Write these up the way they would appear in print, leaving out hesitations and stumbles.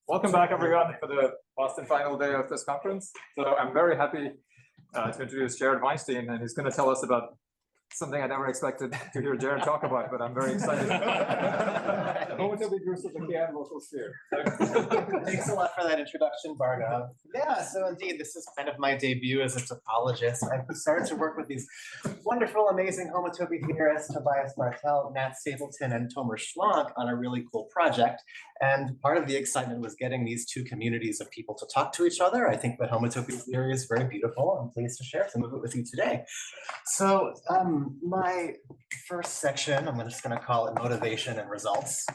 Welcome back, everyone, for the last and final day of this conference. So I'm very happy to introduce Jared Weinstein, and he's going to tell us about something I never expected to hear Jared talk about, but I'm very excited. Homotopy groups of the k-adic local sphere. Thanks a lot for that introduction, Barga. Yeah, so indeed, this is kind of my debut as a topologist. I've started to work with these wonderful, amazing homotopy theorists, Tobias Barthel, Nath Stapleton, and Schlank on a really cool project. And part of the excitement was getting these two communities of people to talk to each other. I think that homotopy theory is very beautiful. I'm pleased to share some of it with you today. So my first section, I'm just going to call it motivation and results.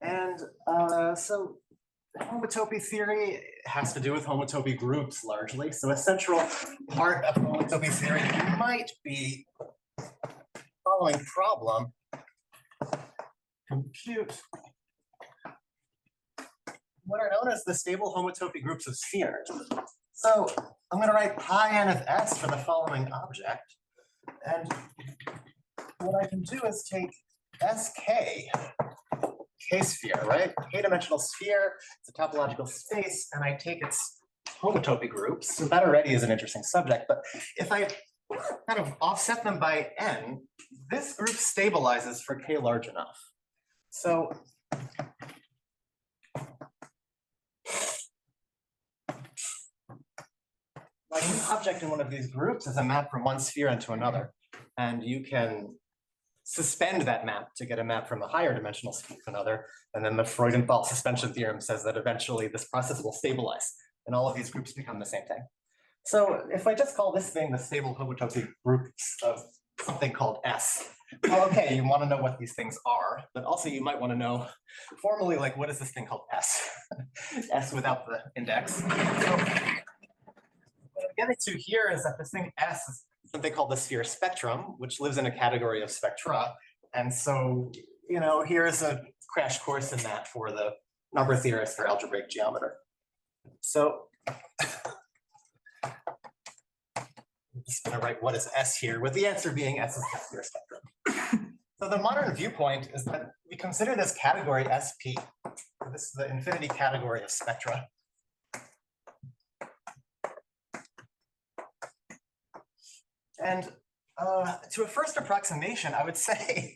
And so homotopy theory has to do with homotopy groups largely. So a central part of homotopy theory might be the following problem. Compute what are known as the stable homotopy groups of spheres. So I'm going to write pi n of s for the following object. And what I can do is take sk, k-sphere, right? K-dimensional sphere, it's a topological space, and I take its homotopy groups. So that already is an interesting subject, but if I kind of offset them by n, this group stabilizes for k large enough. So like an object in one of these groups is a map from one sphere into another, and you can suspend that map to get a map from a higher dimensional sphere to another, and then the Freudenthal suspension theorem says that eventually this process will stabilize, and all of these groups become the same thing. So if I just call this thing the stable homotopy groups of something called S, well, okay, you want to know what these things are, but also you might want to know formally, like, what is this thing called S? S without the index. So what I'm getting to here is that this thing S is something called the sphere spectrum, which lives in a category of spectra. And so, you know, here's a crash course in that for the number theorist or algebraic geometer. So I'm just going to write what is S here, with the answer being S is the sphere spectrum. So the modern viewpoint is that we consider this category SP. This is the infinity category of spectra. And to a first approximation, I would say,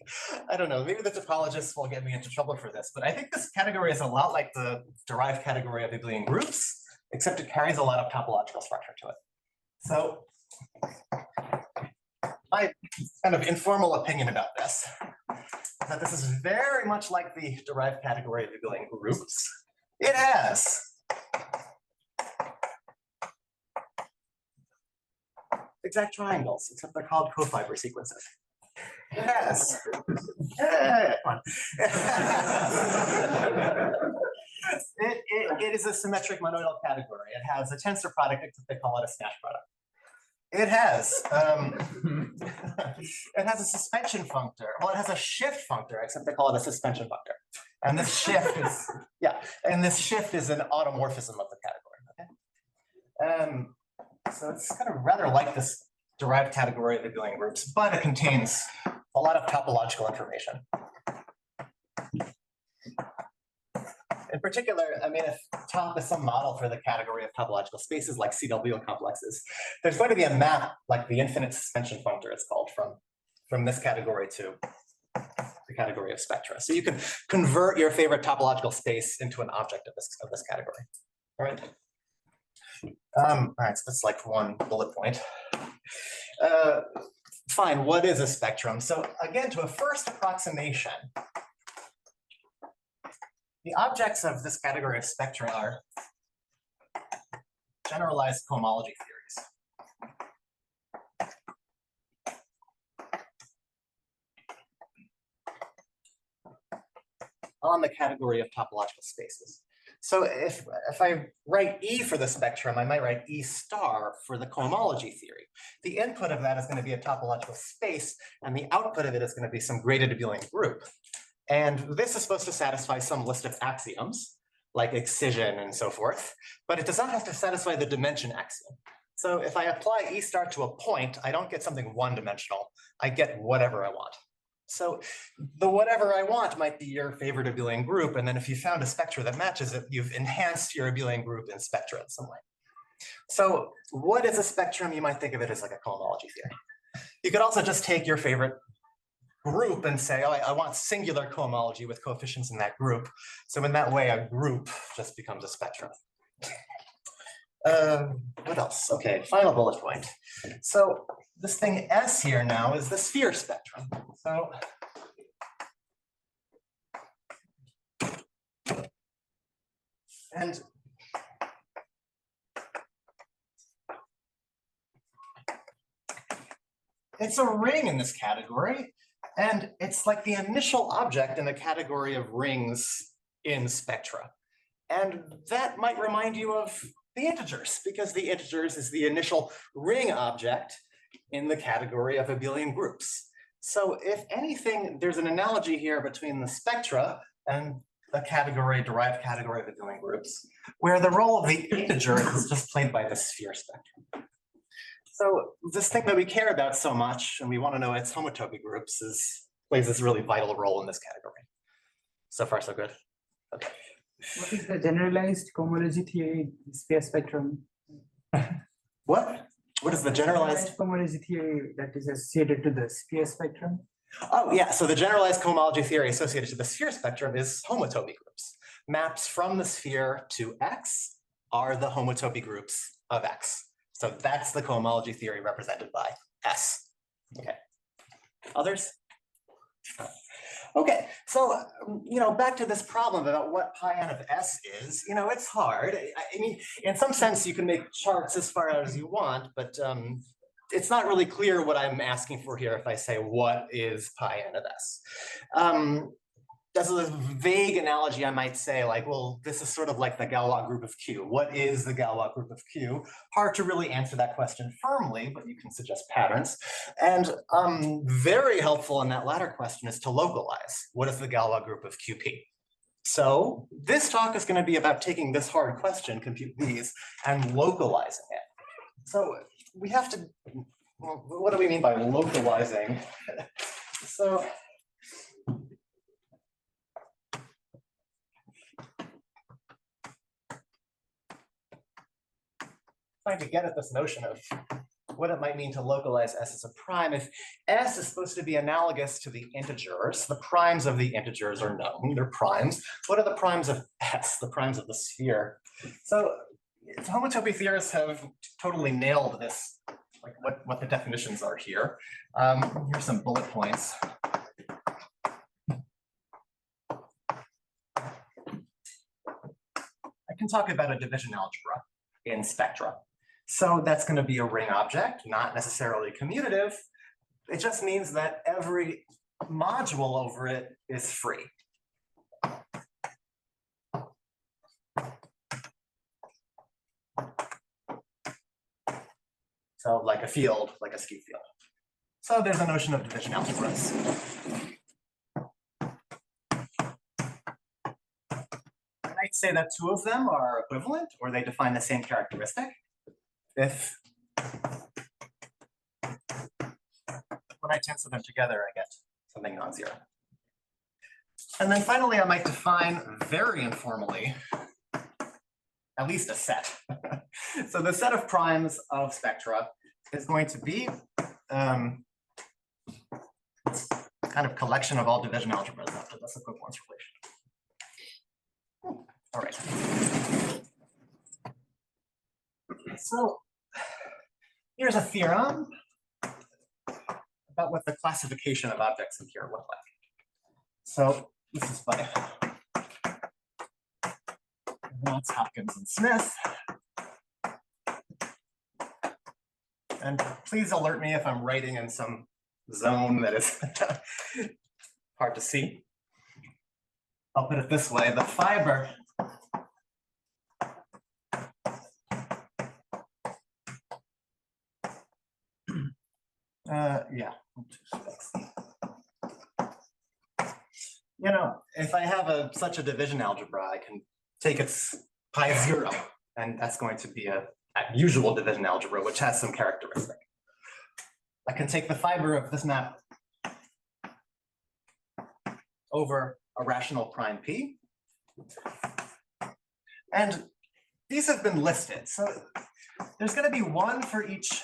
I don't know, maybe the topologists will get me into trouble for this, but I think this category is a lot like the derived category of abelian groups, except it carries a lot of topological structure to it. So my kind of informal opinion about this is that this is very much like the derived category of abelian groups. It has exact triangles, except they're called cofiber sequences. Yes. It is a symmetric monoidal category. It has a tensor product, except they call it a Nash product. It has a suspension functor. Well, it has a shift functor, except they call it a suspension functor. And this shift is, and this shift is an automorphism of the category. Okay. So it's kind of rather like this derived category of abelian groups, but it contains a lot of topological information. In particular, I mean, if top is some model for the category of topological spaces like CW complexes, there's going to be a map like the infinite suspension functor, it's called, from this category to the category of spectra. So you can convert your favorite topological space into an object of this category. All right. All right, so that's like one bullet point. Fine, what is a spectrum? So again, to a first approximation, the objects of this category of spectra are generalized cohomology theories. On the category of topological spaces. So if I write E for the spectrum, I might write E star for the cohomology theory. The input of that is going to be a topological space, and the output of it is going to be some graded abelian group. And this is supposed to satisfy some list of axioms, like excision and so forth, but it does not have to satisfy the dimension axiom. So if I apply E star to a point, I don't get something one-dimensional. I get whatever I want. So the whatever I want might be your favorite abelian group. And then if you found a spectra that matches it, you've enhanced your abelian group in spectra in some way. So what is a spectrum? You might think of it as like a cohomology theory. You could also just take your favorite group and say, oh, I want singular cohomology with coefficients in that group. So in that way, a group just becomes a spectrum. What else? Okay, final bullet point. So this thing S here now is the sphere spectrum. So and it's a ring in this category, and it's like the initial object in the category of rings in spectra. And that might remind you of the integers, because the integers is the initial ring object in the category of abelian groups. So if anything, there's an analogy here between the spectra and the derived category of abelian groups, where the role of the integer is just played by the sphere spectrum. So this thing that we care about so much, and we want to know its homotopy groups, plays this really vital role in this category. So far, so good. Okay. What is the generalized cohomology theory sphere spectrum? What? What is the generalized cohomology theory that is associated to the sphere spectrum? Oh, yeah. So the generalized cohomology theory associated to the sphere spectrum is homotopy groups. Maps from the sphere to X are the homotopy groups of X. So that's the cohomology theory represented by S. Okay. Others? Okay, so, back to this problem about what pi n of S is, it's hard. I mean, in some sense, you can make charts as far out as you want, but it's not really clear what I'm asking for here if I say, what is pi n of S? As a vague analogy, I might say, like, well, this is sort of like the Galois group of Q. What is the Galois group of Q? Hard to really answer that question firmly, but you can suggest patterns. And very helpful in that latter question is to localize. What is the Galois group of QP? So this talk is going to be about taking this hard question, compute these, and localizing it. So we have to, well, what do we mean by localizing? So trying to get at this notion of what it might mean to localize S as a prime. If S is supposed to be analogous to the integers, the primes of the integers are known, they're primes. What are the primes of S, the primes of the sphere? So homotopy theorists have totally nailed this, like what the definitions are here. Here's some bullet points. I can talk about a division algebra in spectra. So that's going to be a ring object, not necessarily commutative. It just means that every module over it is free. So like a field, like a skew field. So there's a notion of division algebras. I might say that two of them are equivalent, or they define the same characteristic. If when I tensor them together, I get something non-zero. And then finally, I might define very informally at least a set. So the set of primes of spectra is going to be kind of collection of all division algebras after this equivalence relation. All right. So here's a theorem about what the classification of objects in here look like. So this is by Watts, Hopkins, and Smith. And please alert me if I'm writing in some zone that is hard to see. I'll put it this way, the fiber yeah. If I have such a division algebra, I can take its pi 0, and that's going to be a usual division algebra, which has some characteristic. I can take the fiber of this map over a rational prime p. And these have been listed. So there's going to be one for each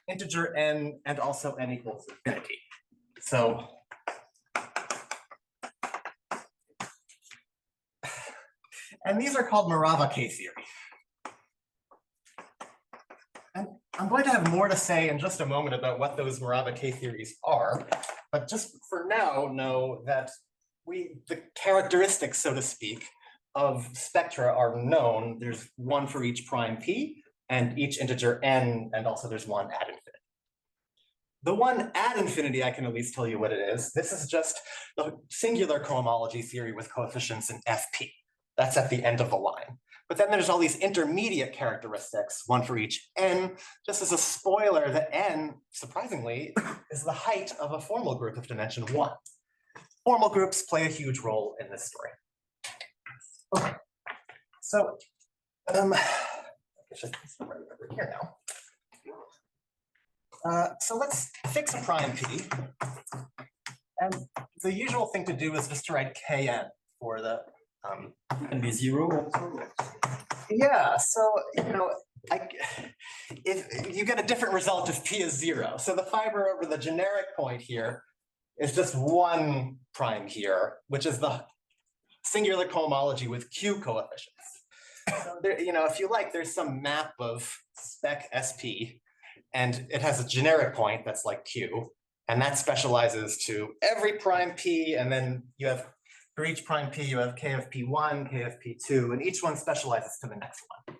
integer n and also n equals infinity. So and these are called Morava-K theory. And I'm going to have more to say in just a moment about what those Morava-K theories are, but just for now, know that the characteristics, so to speak, of spectra are known. There's one for each prime p, and each integer n, and also there's one at infinity. The one at infinity, I can at least tell you what it is. This is just the singular cohomology theory with coefficients in fp. That's at the end of the line. But then there's all these intermediate characteristics, one for each n. Just as a spoiler, the n, surprisingly, is the height of a formal group of dimension 1. Formal groups play a huge role in this story. Okay, so I should right over here now. So let's fix a prime p. And the usual thing to do is just to write kn for the And be 0 also? yeah, so if you get a different result if p is 0. So the fiber over the generic point here is just one prime here, which is the singular cohomology with q coefficients. So there, if you like, there's some map of spec SP, and it has a generic point that's like q, and that specializes to every prime p, and then you have for each prime p, you have k of p1, k of p2, and each one specializes to the next one.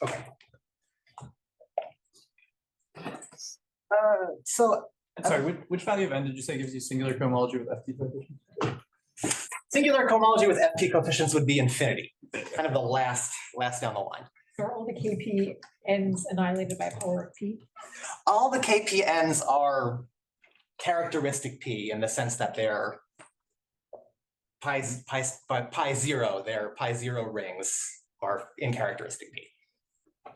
Okay. Sorry, which value of n did you say gives you singular cohomology with FT coefficients? Singular cohomology with FT coefficients would be infinity, kind of the last down the line. So are all the KP ends annihilated by power of P? All the KPNs are characteristic P in the sense that they're pi 0, their pi 0 rings are in characteristic P.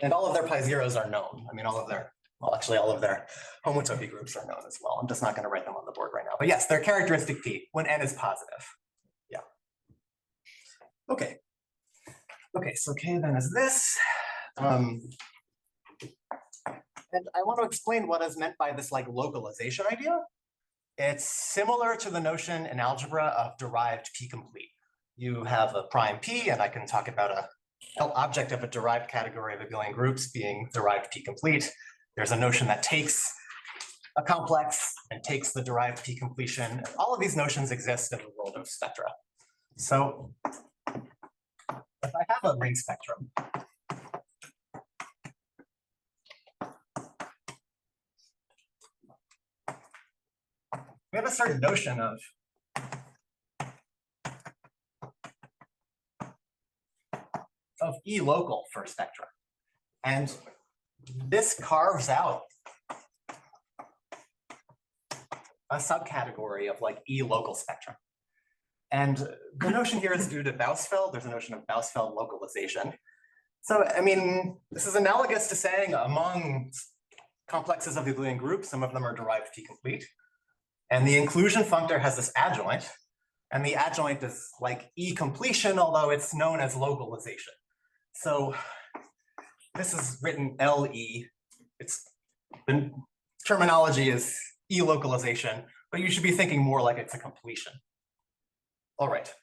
And all of their pi zeros are known. I mean, all of their homotopy groups are known as well. I'm just not going to write them on the board right now. But yes, they're characteristic P when n is positive. Yeah. Okay. Okay, so K then is this. And I want to explain what is meant by this localization idea. It's similar to the notion in algebra of derived P complete. You have a prime P, and I can talk about an object of a derived category of abelian groups being derived P complete. There's a notion that takes a complex and takes the derived P completion. All of these notions exist in the world of spectra. So if I have a ring spectrum, we have a certain notion of E local for spectra. And this carves out a subcategory of E local spectrum. And the notion here is due to Bausfeld. There's a notion of Bausfeld localization. So, I mean, this is analogous to saying among complexes of the abelian group, some of them are derived P complete. And the inclusion functor has this adjoint, and the adjoint is E completion, although it's known as localization. So this is written LE. The terminology is E localization, but you should be thinking more like it's a completion. All right.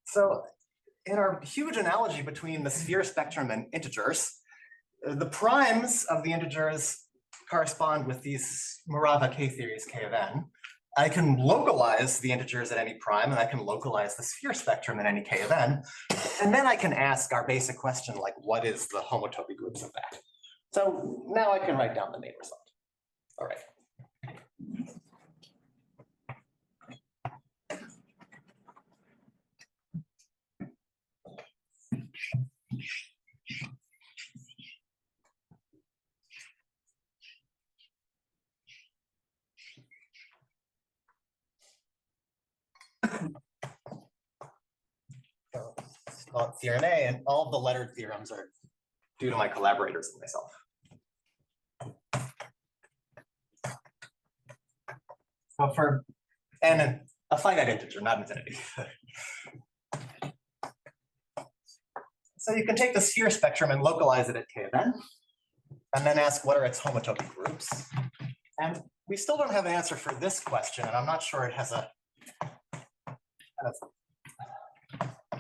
So in our huge analogy between the sphere spectrum and integers, the primes of the integers correspond with these Morava-K theories, K of n. I can localize the integers at any prime, and I can localize the sphere spectrum at any K of n. And then I can ask our basic question, what is the homotopy groups of that? So now I can write down the main result. All right. So it's called theorem A, and all of the lettered theorems are due to my collaborators and myself. So for and a finite integer, not infinity. So you can take the sphere spectrum and localize it at k of n, and then ask what are its homotopy groups. And we still don't have an answer for this question, and I'm not sure it has a kind of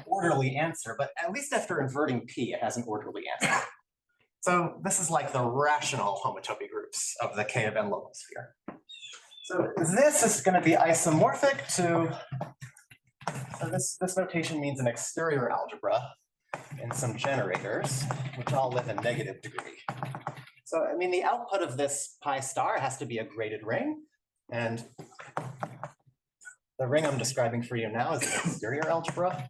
orderly answer, but at least after inverting p, it has an orderly answer. So this is like the rational homotopy groups of the k of n local sphere. So this is going to be isomorphic to, so this notation means an exterior algebra in some generators, which all live in negative degree. So, I mean, the output of this pi star has to be a graded ring, and the ring I'm describing for you now is an exterior algebra.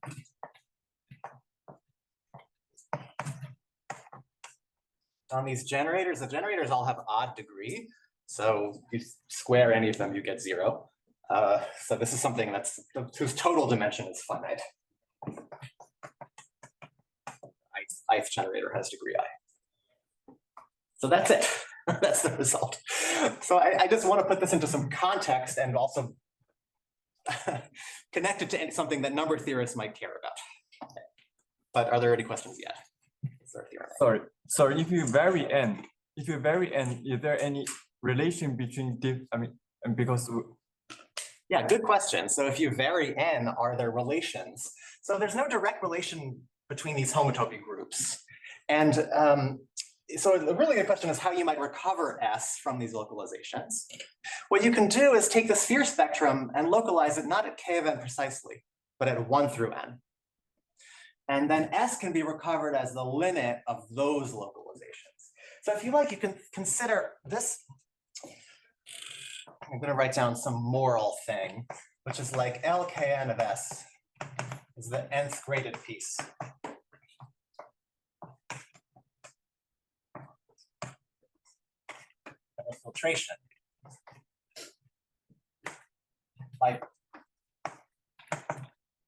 On these generators, the generators all have odd degree. So you square any of them, you get 0. So this is something whose total dimension is finite. Ith generator has degree I. So that's it. That's the result. So I just want to put this into some context and also connect it to something that number theorists might care about. But are there any questions yet? Sorry, if you vary n, is there any relation between yeah, good question. So if you vary n, are there relations? So there's no direct relation between these homotopy groups. And so the really good question is how you might recover S from these localizations. What you can do is take the sphere spectrum and localize it not at k of n precisely, but at 1 through n. And then S can be recovered as the limit of those localizations. So if you like, you can consider this. I'm going to write down some moral thing, which is like LKN of S is the nth graded piece. Of filtration. Like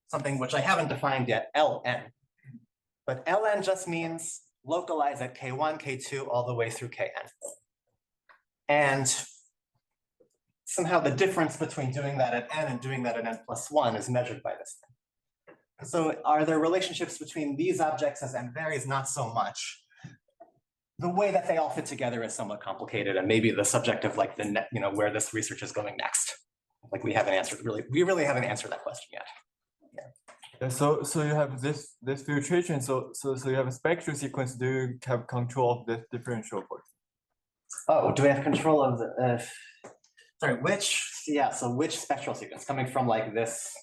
something which I haven't defined yet, Ln. But Ln just means localize at K1, K2, all the way through Kn. And somehow the difference between doing that at n and doing that at n+1 is measured by this thing. So are there relationships between these objects as n varies? Not so much. The way that they all fit together is somewhat complicated, and maybe the subject of like the net, where this research is going next. Like we haven't answered we really haven't answered that question yet. Yeah, so you have this filtration. So you have a spectral sequence. Do you have control of the differential part? Oh, do we have control of the? Sorry, which? Yeah. So which spectral sequence coming from like this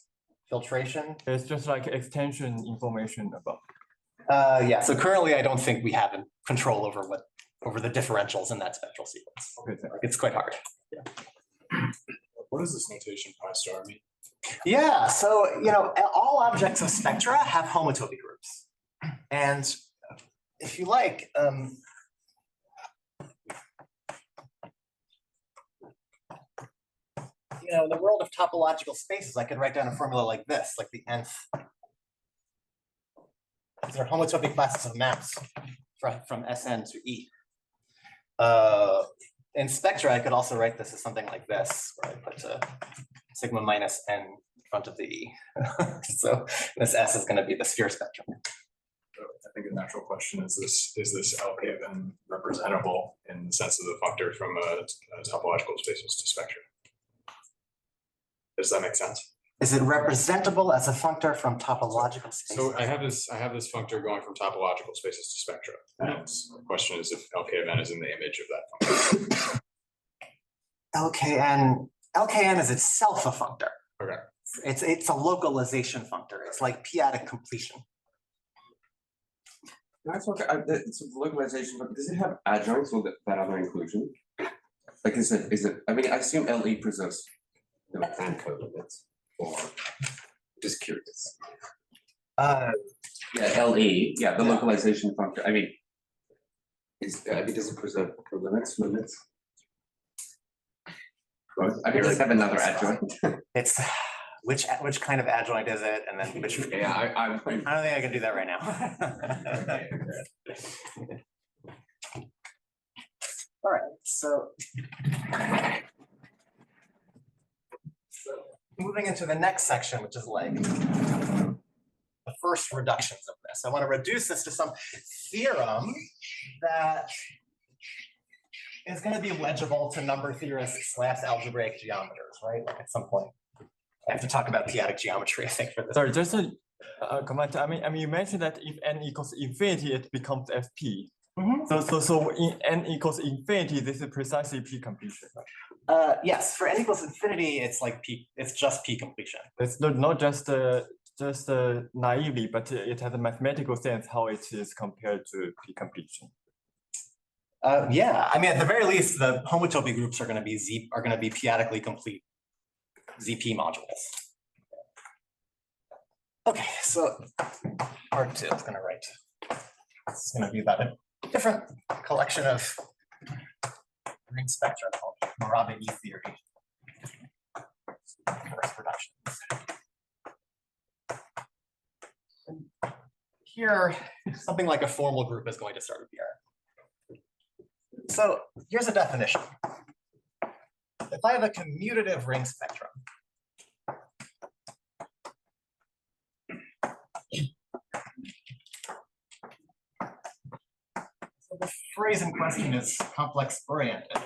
filtration? It's just like extension information about. Yeah. So currently, I don't think we have control over the differentials in that spectral sequence. Okay. Like, it's quite hard. Yeah. What does this notation pi star mean? Yeah, so all objects of spectra have homotopy groups, and if you like, in the world of topological spaces, I could write down a formula like this, like the nth. These are homotopy classes of maps from Sn to E. In spectra, I could also write this as something like this, where I put sigma minus n in front of the E. So this S is going to be the sphere spectrum. So I think a natural question is this LK of n representable in the sense of the functor from topological spaces to spectra? Does that make sense? Is it representable as a functor from topological spaces? So I have this functor going from topological spaces to spectra. And the question is if LK of n is in the image of that functor. LKN is itself a functor. Okay. It's a localization functor. It's like p-adic completion. It's a localization, but does it have adjoints or that other inclusion? Like is it? I mean, I assume LE preserves the and colimits, or just curious. Yeah, LE. Yeah, the localization functor. I mean, does it preserve limits? I mean, does it have another adjoint? It's which kind of adjoint is it, and then which? Yeah, I don't think I can do that right now. All right, so moving into the next section, which is like the first reductions of this. I want to reduce this to some theorem that is going to be legible to number theorists / algebraic geometers, right? Like at some point, I have to talk about p-adic geometry, I think, for this. Sorry, just a comment. I mean, you mentioned that if n equals infinity, it becomes fp. So in n equals infinity, this is precisely p completion. Yes, for n equals infinity, it's like p. It's just p completion. It's not just naively, but it has a mathematical sense how it is compared to p completion. Yeah, I mean, at the very least, the homotopy groups are going to be p-adically complete ZP modules. Okay, so part 2 is going to write. It's going to be about a different collection of ring spectra called Remarkably theory. First reductions. And here, something like a formal group is going to start appearing. So here's a definition. If I have a commutative ring spectrum, so the phrase in question is complex oriented.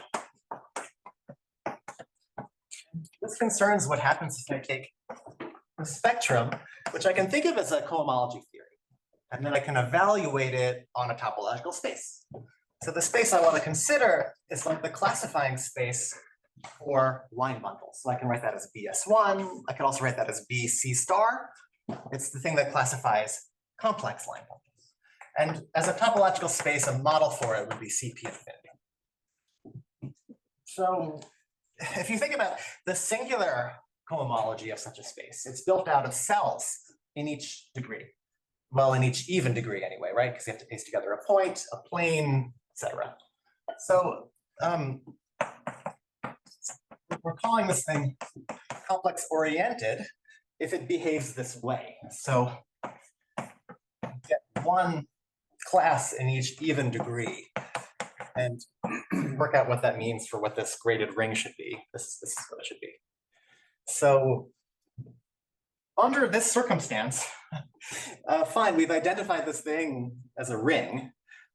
This concerns what happens if I take a spectrum, which I can think of as a cohomology theory, and then I can evaluate it on a topological space. So the space I want to consider is like the classifying space for line bundles. So I can write that as BS1. I can also write that as BC star. It's the thing that classifies complex line bundles. And as a topological space, a model for it would be CP infinity. So if you think about the singular cohomology of such a space, it's built out of cells in each degree. Well, in each even degree anyway, right? Because you have to paste together a point, a plane, etc. So we're calling this thing complex oriented if it behaves this way. So get one class in each even degree and work out what that means for what this graded ring should be. This is what it should be. So under this circumstance, fine, we've identified this thing as a ring,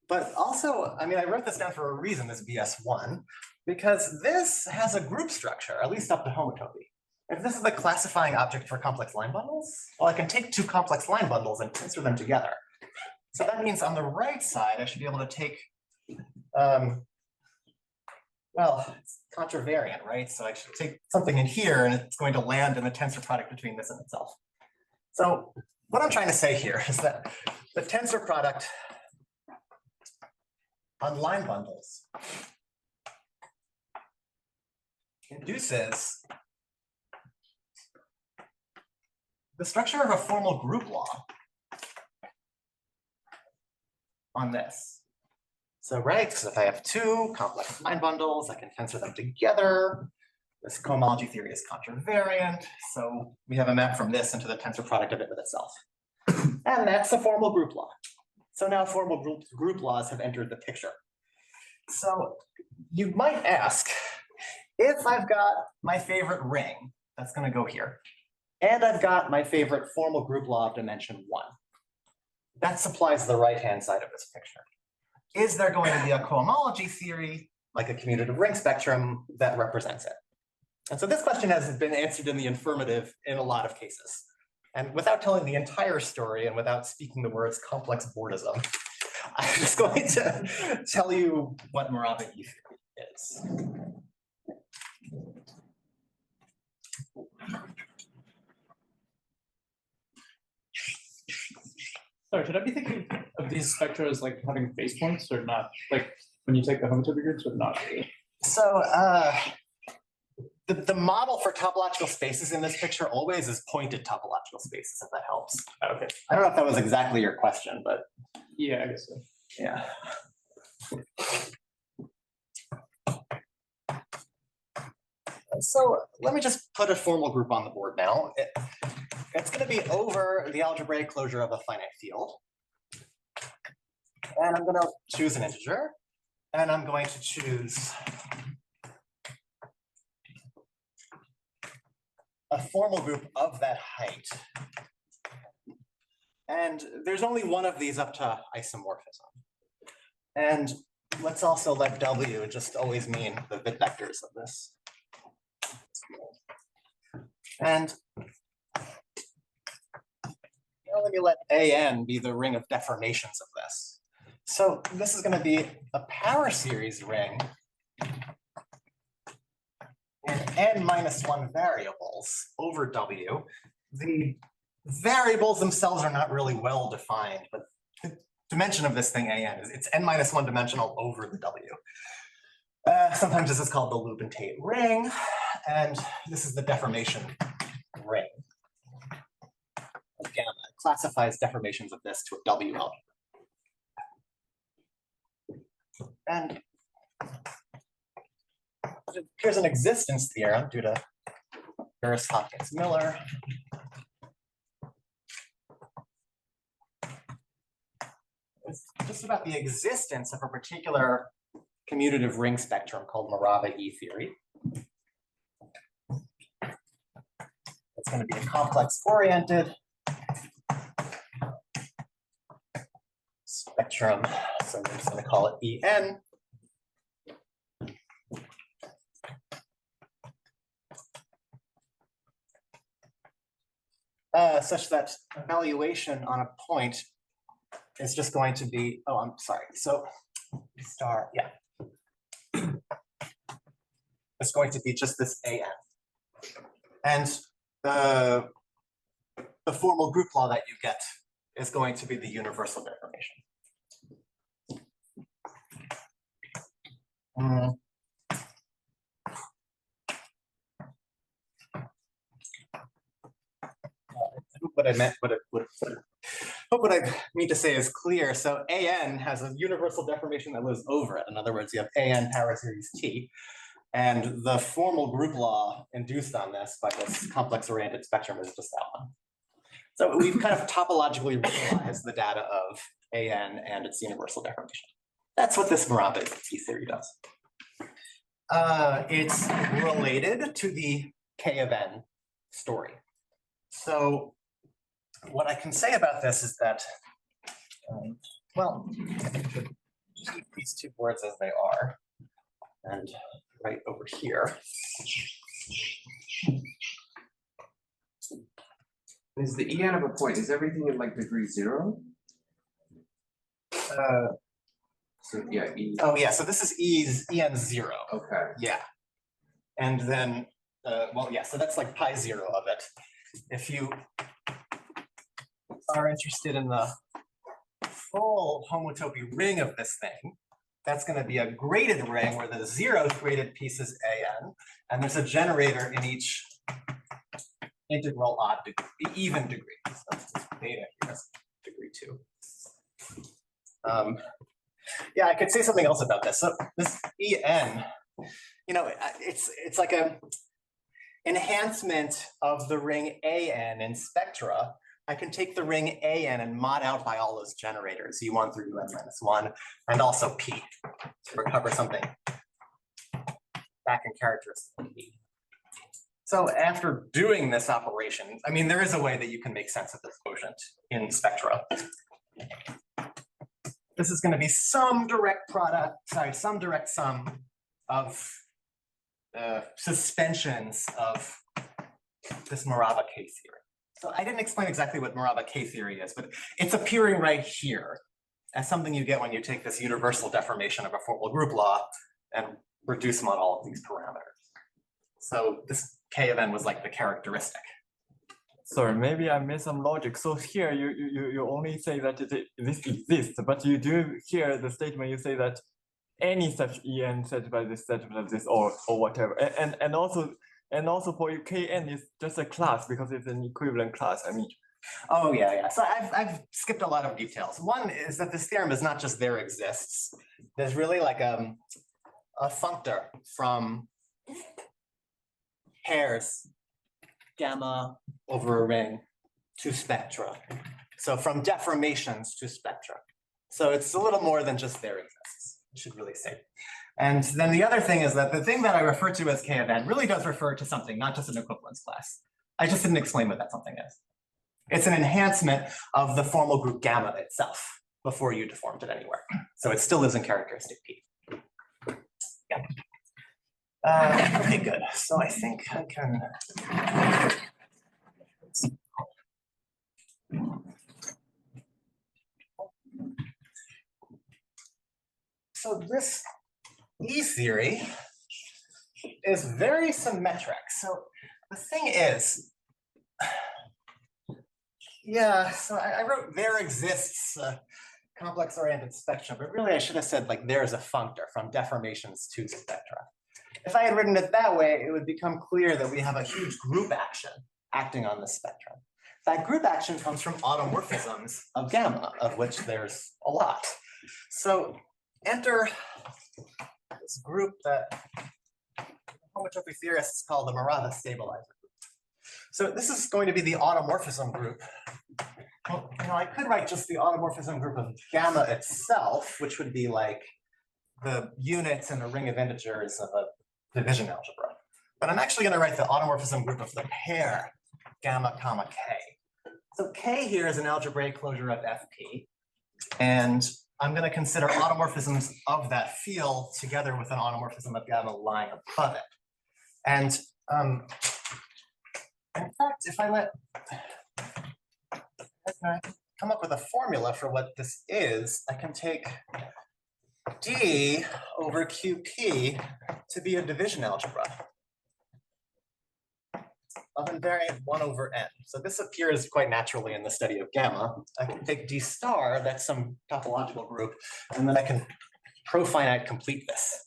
but also, I mean, I wrote this down for a reason, this BS1, because this has a group structure, at least up to homotopy. If this is the classifying object for complex line bundles, well, I can take two complex line bundles and tensor them together. So that means on the right side, I should be able to take, well, it's contravariant, right? So I should take something in here and it's going to land in a tensor product between this and itself. So what I'm trying to say here is that the tensor product on line bundles induces the structure of a formal group law on this. So, right, so if I have two complex line bundles, I can tensor them together. This cohomology theory is contravariant. So we have a map from this into the tensor product of it with itself. And that's a formal group law. So now formal group laws have entered the picture. So you might ask, if I've got my favorite ring, that's going to go here, and I've got my favorite formal group law of dimension 1, that supplies the right-hand side of this picture. Is there going to be a cohomology theory, like a commutative ring spectrum, that represents it? And so this question has been answered in the affirmative in a lot of cases. And without telling the entire story and without speaking the words complex boardism, I'm just going to tell you what Remarkably is. Sorry, should I be thinking of these spectra as like having phase points or not? Like when you take the homotopy groups or not? So the model for topological spaces in this picture always is pointed topological spaces, if that helps. Okay. I don't know if that was exactly your question, but Yeah, I guess so. yeah. So let me just put a formal group on the board now. It's going to be over the algebraic closure of a finite field. And I'm going to choose an integer. And I'm going to choose a a formal group of that height. And there's only one of these up to isomorphism. And let's also let W just always mean the bit vectors of this. And now let me let AN be the ring of deformations of this. So this is going to be a power series ring in n-1 variables over W. The variables themselves are not really well defined, but the dimension of this thing AN is it's n-1 dimensional over the W. Sometimes this is called the Lubin-Tate ring, and this is the deformation ring. Again, it classifies deformations of this to a W algebra. And here's an existence theorem due to Harris-Hopkins-Miller. It's just about the existence of a particular commutative ring spectrum called Morava-E theory. It's going to be a complex-oriented spectrum, so I'm just going to call it En. Such that evaluation on a point is just going to be, oh, I'm sorry. So star, yeah. It's going to be just this AN. And the formal group law that you get is going to be the universal deformation. What I meant, what I mean to say is clear. So AN has a universal deformation that lives over it. In other words, you have AN power series T, and the formal group law induced on this by this complex-oriented spectrum is just that one. So we've kind of topologically realized the data of AN and its universal deformation. That's what this Morava-E theory does. It's related to the K of N story. So what I can say about this is that, well, I should keep these two words as they are, and right over here. Is the En of a point, is everything in like degree 0? So yeah, E. Oh yeah, so this is En 0. Okay. Yeah. And then, well, yeah, so that's like pi 0 of it. If you are interested in the full homotopy ring of this thing, that's going to be a graded ring where the 0th graded piece is AN, and there's a generator in each integral odd degree, even degree. So this beta here is degree 2. Yeah, I could say something else about this. So this En, you know, it's like a enhancement of the ring AN in spectra. I can take the ring AN and mod out by all those generators, U1 through UN-1, and also P to recover something back in characteristic P. So after doing this operation, I mean, there is a way that you can make sense of this quotient in spectra. This is going to be some direct product, sorry, some direct sum of suspensions of this Morava K theory. So I didn't explain exactly what Morava K theory is, but it's appearing right here as something you get when you take this universal deformation of a formal group law and reduce them on all of these parameters. So this K of N was like the characteristic. Sorry, maybe I missed some logic. So here you only say that this exists, but you do hear the statement you say that any such En set by this or whatever. And also for you, Kn is just a class because it's an equivalent class. I mean. Oh yeah, yeah. So I've skipped a lot of details. One is that this theorem is not just there exists. There's really like a functor from pairs gamma over a ring to spectra. So from deformations to spectra. So it's a little more than just there exists, I should really say. And then the other thing is that the thing that I refer to as K of N really does refer to something, not just an equivalence class. I just didn't explain what that something is. It's an enhancement of the formal group gamma itself before you deformed it anywhere. So it still lives in characteristic P. Yeah. Okay, good. So I think I can. So this E theory is very symmetric. So the thing is, yeah, so I wrote there exists a complex-oriented spectrum, but really I should have said like there is a functor from deformations to spectra. If I had written it that way, it would become clear that we have a huge group action acting on the spectrum. That group action comes from automorphisms of gamma, of which there's a lot. So enter this group that homotopy theorists call the Morava stabilizer group. So this is going to be the automorphism group. Well, I could write just the automorphism group of gamma itself, which would be like the units in a ring of integers of a division algebra. But I'm actually going to write the automorphism group of the pair gamma comma k. So k here is an algebraic closure of FP, and I'm going to consider automorphisms of that field together with an automorphism of gamma lying above it. And in fact, if I come up with a formula for what this is, I can take D over QP to be a division algebra of invariant 1 over n. So this appears quite naturally in the study of gamma. I can take D star, that's some topological group, and then I can profinite complete this.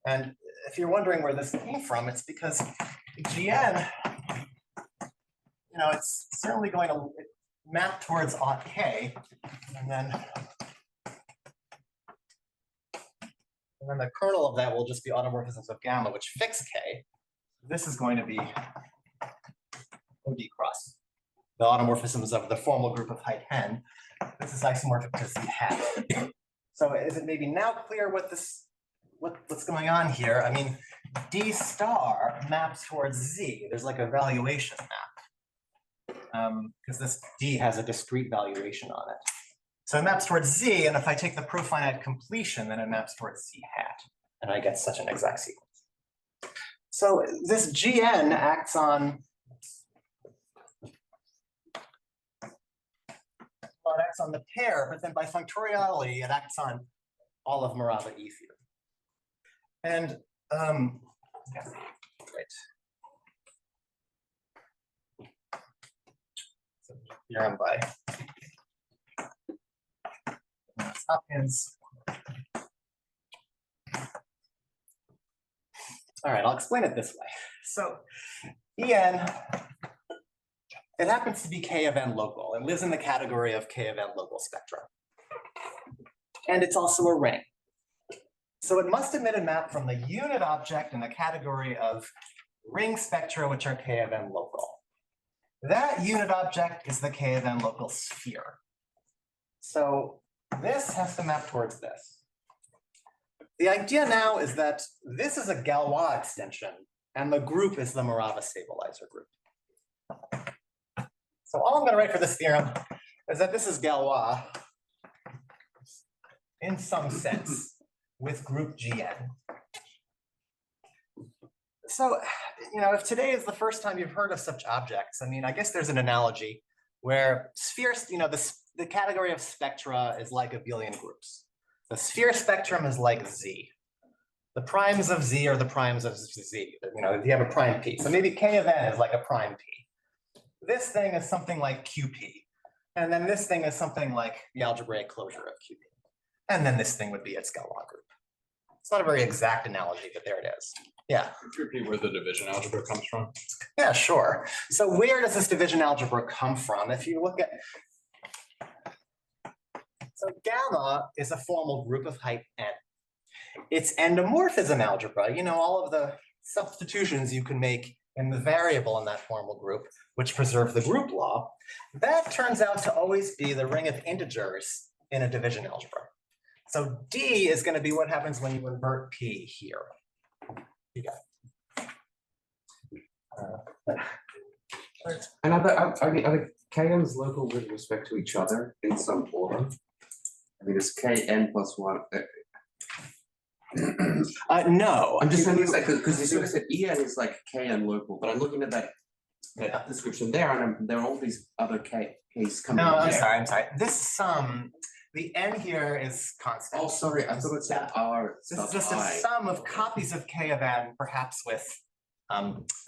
And if you're wondering where this came from, it's because Gn, it's certainly going to map towards aught k, and then the kernel of that will just be automorphisms of gamma, which fix k. This is going to be OD cross, the automorphisms of the formal group of height n. This is isomorphic to Z hat. So is it maybe now clear what's going on here? I mean, D star maps towards Z. There's like a valuation map because this D has a discrete valuation on it. So it maps towards Z, and if I take the profinite completion, then it maps towards Z hat, and I get such an exact sequence. So this Gn acts on, well, it acts on the pair, but then by functoriality, it acts on all of Morava E theory. And right. So theorem by Hopkins. All right, I'll explain it this way. So En, it happens to be K of n local. It lives in the category of K of n local spectra. And it's also a ring. So it must emit a map from the unit object in the category of ring spectra, which are K of n local. That unit object is the K of n local sphere. So this has to map towards this. The idea now is that this is a Galois extension, and the group is the Morava stabilizer group. So all I'm going to write for this theorem is that this is Galois in some sense with group Gn. So, if today is the first time you've heard of such objects, I mean, I guess there's an analogy where spheres, the category of spectra is like abelian groups. The sphere spectrum is like Z. The primes of Z are the primes of Z. If you have a prime P. So maybe K of n is like a prime P. This thing is something like QP. And then this thing is something like the algebraic closure of QP. And then this thing would be its Galois group. It's not a very exact analogy, but there it is. Yeah. Could you repeat where the division algebra comes from? Yeah, sure. So where does this division algebra come from? If you look at, so gamma is a formal group of height n. It's endomorphism algebra, all of the substitutions you can make in the variable in that formal group, which preserve the group law. That turns out to always be the ring of integers in a division algebra. So D is going to be what happens when you invert P here. You got it. And are the KNs local with respect to each other in some order? I mean, it's KN plus one. No. I'm just saying, because you sort of said EN is like KN local, but I'm looking at that description there, and there are all these other Ks coming No, in I'm there. sorry, I'm sorry. This sum, the n here is constant. Oh, sorry, I thought it said R. This is sub just a I. sum of copies of K of n, perhaps with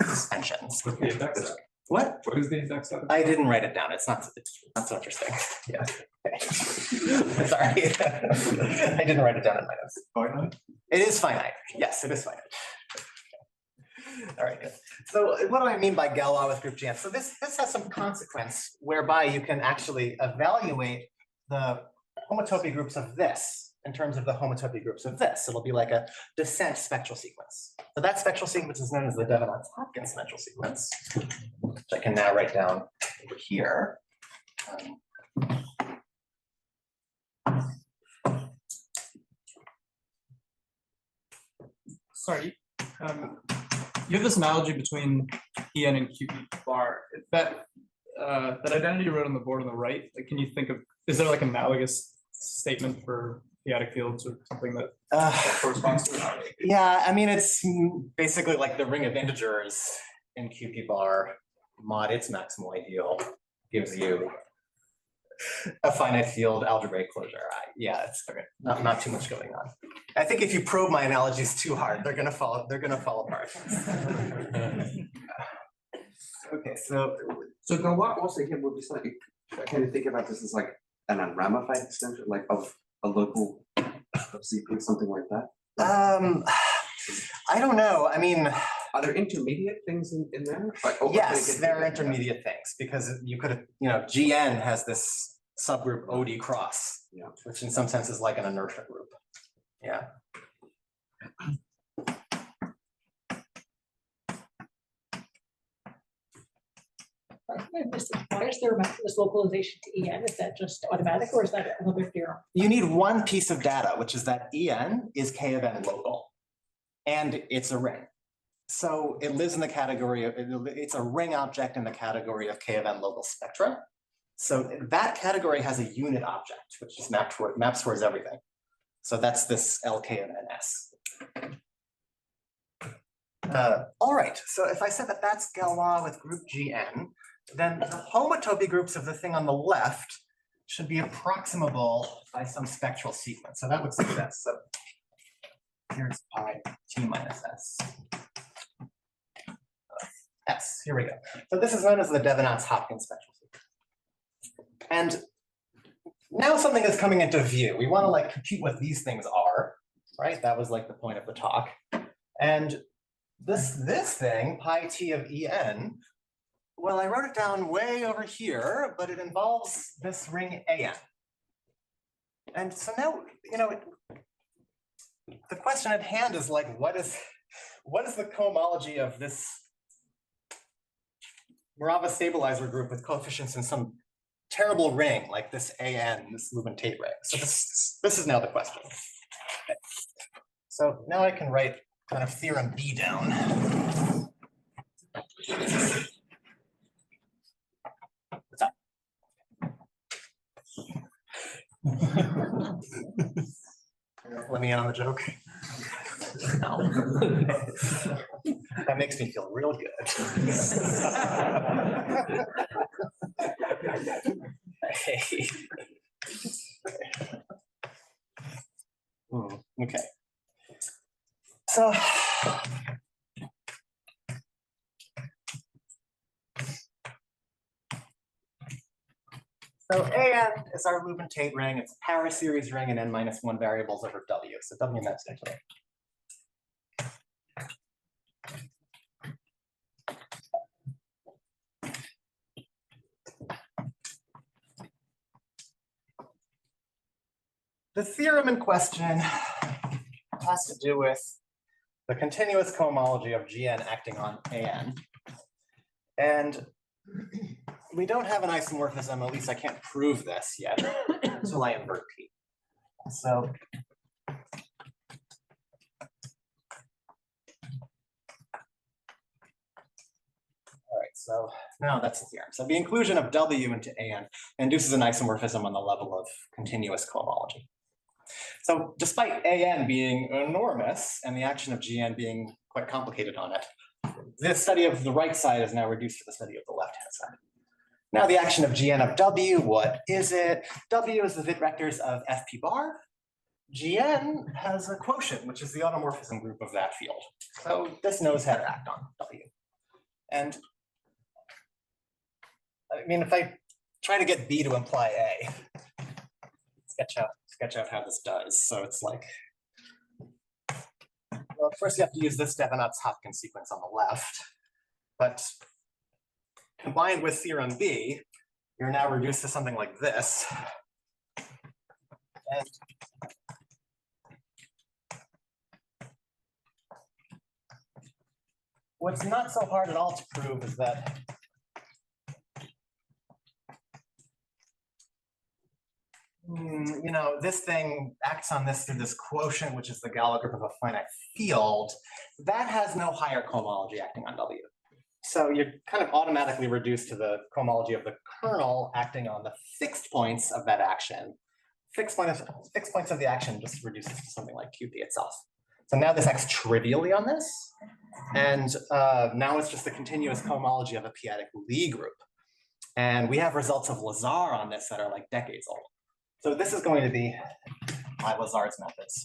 suspensions. What's the index of? What? What is the index of? I didn't write it down. It's not so interesting. Yeah. Sorry. I didn't write it down in my notes. Finite? It is finite. Yes, it is finite. All right, good. So what do I mean by Galois with group GN? So this has some consequence whereby you can actually evaluate the homotopy groups of this in terms of the homotopy groups of this. It'll be like a descent spectral sequence. So that spectral sequence is known as the Devenant-Hopkins spectral sequence, which I can now write down over here. Sorry, you have this analogy between En and QP bar. That identity you wrote on the board on the right, like, can you think of, is there like an analogous statement for p-adic fields or something that corresponds to it? Yeah, I mean, it's basically like the ring of integers in QP bar mod its maximal ideal gives you a finite field algebraic closure. Yeah, it's okay. Not too much going on. I think if you probe my analogies too hard, they're gonna fall apart. Okay, so the what also here would be slightly, can you think about this as like an unramified extension, like of a local sequence, something like that? I don't know. I mean, are there intermediate things in there? Like, yes, there are intermediate things because you could have, GN has this subgroup OD cross, which in some sense is like an inertia group. Yeah. Why is there this localization to EN? Is that just automatic or is that another theorem? You need one piece of data, which is that EN is K of n local, and it's a ring. So it lives in the category of, it's a ring object in the category of K of n local spectra. So that category has a unit object, which is maps towards everything. So that's this LK of NS. All right, so if I said that that's Galois with group GN, then the homotopy groups of the thing on the left should be approximable by some spectral sequence. So that looks like this. So here's pi t minus s. S, here we go. So this is known as the Devenant-Hopkins spectral sequence. And now something is coming into view. We want to like compute what these things are, right? That was like the point of the talk. And this thing, pi t of En, well, I wrote it down way over here, but it involves this ring AN. And so now, the question at hand is like, what is the cohomology of this Morava stabilizer group with coefficients in some terrible ring like this AN, this Lubin-Tate ring? So this is now the question. Okay. So now I can write kind of theorem B down. What's up? Let me in on the joke. No. That makes me feel real good. Hey. Okay. So AN is our Lubin-Tate ring. It's a power series ring and n-1 variables over W. So W maps into it. The theorem in question has to do with the continuous cohomology of Gn acting on AN. And we don't have an isomorphism, at least I can't prove this yet until I invert P. So all right. so now that's the theorem. So the inclusion of W into AN induces an isomorphism on the level of continuous cohomology. So despite AN being enormous and the action of GN being quite complicated on it, the study of the right side is now reduced to the study of the left-hand side. Now the action of GN of W, what is it? W is the Witt vectors of FP bar. GN has a quotient, which is the automorphism group of that field. So this knows how to act on W. And I mean, if I try to get B to imply A, sketch out how this does. So it's like, well, first you have to use this Stefanov-Hopkins sequence on the left, but combined with theorem B, you're now reduced to something like this. And what's not so hard at all to prove is that you know, this thing acts on this through this quotient, which is the Galois group of a finite field. That has no higher cohomology acting on W. So you're kind of automatically reduced to the cohomology of the kernel acting on the fixed points of that action. Fixed points of the action just reduces to something like QP itself. So now this acts trivially on this. And now it's just the continuous cohomology of a p-adic Lie group. And we have results of Lazar on this that are like decades old. So this is going to be my Lazar's methods.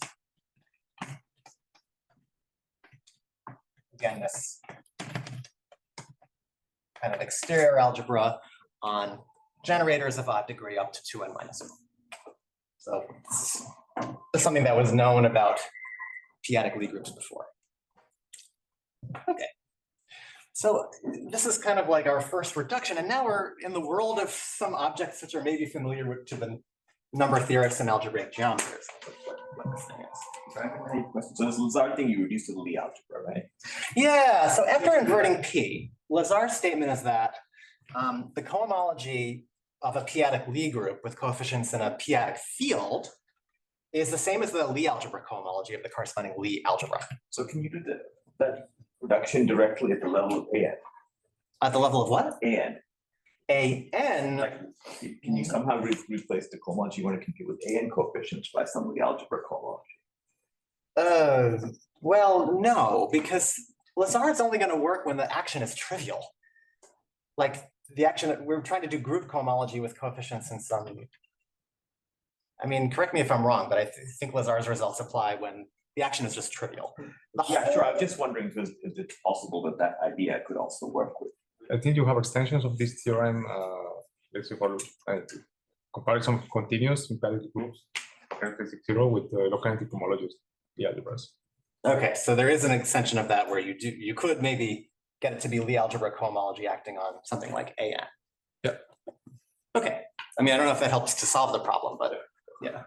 Again, this kind of exterior algebra on generators of odd degree up to 2n minus 1. So this is something that was known about p-adic Lie groups before. Okay. So this is kind of like our first reduction, and now we're in the world of some objects which are maybe familiar to the number theorists and algebraic geometers. What this thing is. So I have a question. So this Lazar thing you reduced to the Lie algebra, right? Yeah, so after inverting P, Lazar's statement is that the cohomology of a p-adic Lie group with coefficients in a p-adic field is the same as the Lie algebra cohomology of the corresponding Lie algebra. So can you do that reduction directly at the level of AN? At the level of what? AN. AN. Like, can you somehow replace the cohomology you want to compute with AN coefficients by some Lie algebra cohomology? Well, no, because Lazar is only going to work when the action is trivial. Like the action, we're trying to do group cohomology with coefficients in some. I mean, correct me if I'm wrong, but I think Lazar's results apply when the action is just trivial. Yeah, sure. I'm just wondering if it's possible that that idea could also work with. I think you have extensions of this theorem, let's say for comparison of continuous imperative groups, characteristic 0 with localized homologies, the algebras. Okay, so there is an extension of that where you could maybe get it to be Lie algebra cohomology acting on something like AN. Yeah. Okay. I mean, I don't know if that helps to solve the problem, but yeah,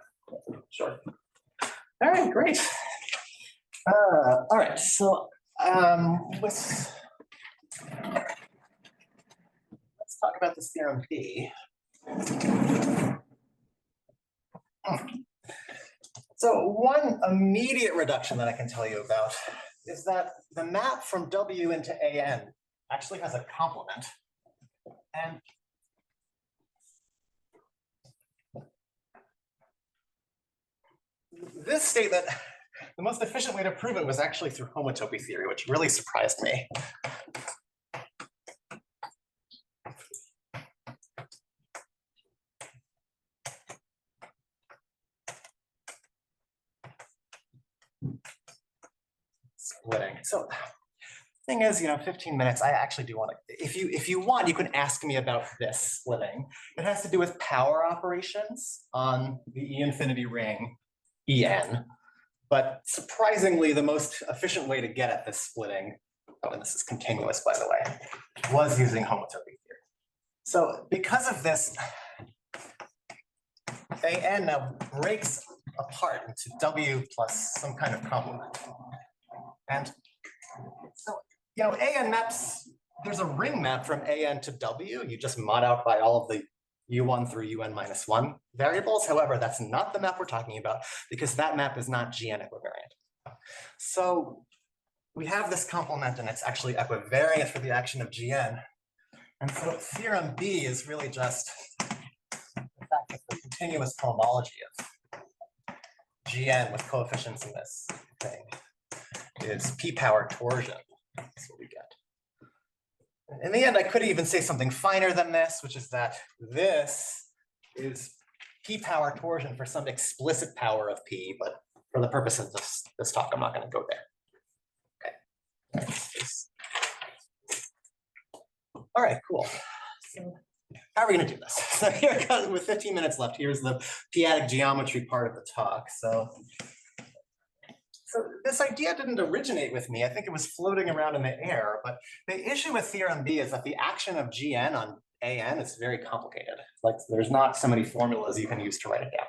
sure. All right, great. All right, so let's talk about this theorem P. So one immediate reduction that I can tell you about is that the map from W into AN actually has a complement. And this statement, the most efficient way to prove it was actually through homotopy theory, which really surprised me. Splitting. So thing is, 15 minutes, I actually do want to, if you want, you can ask me about this splitting. It has to do with power operations on the E infinity ring En. But surprisingly, the most efficient way to get at this splitting, oh, and this is continuous, by the way, was using homotopy theory. So because of this, An now breaks apart into W plus some kind of complement. And so, An maps, there's a ring map from An to W. You just mod out by all of the U1 through UN minus 1 variables. However, that's not the map we're talking about because that map is not GN equivariant. So we have this complement and it's actually equivariant for the action of GN. And so theorem B is really just the fact that the continuous cohomology of Gn with coefficients in this thing is p power torsion. That's what we get. In the end, I could even say something finer than this, which is that this is p power torsion for some explicit power of p, but for the purpose of this talk, I'm not going to go there. Okay. All right, cool. So how are we going to do this? So here it goes with 15 minutes left. Here's the p-adic geometry part of the talk. So this idea didn't originate with me. I think it was floating around in the air, but the issue with theorem B is that the action of Gn on An is very complicated. Like there's not so many formulas you can use to write it down.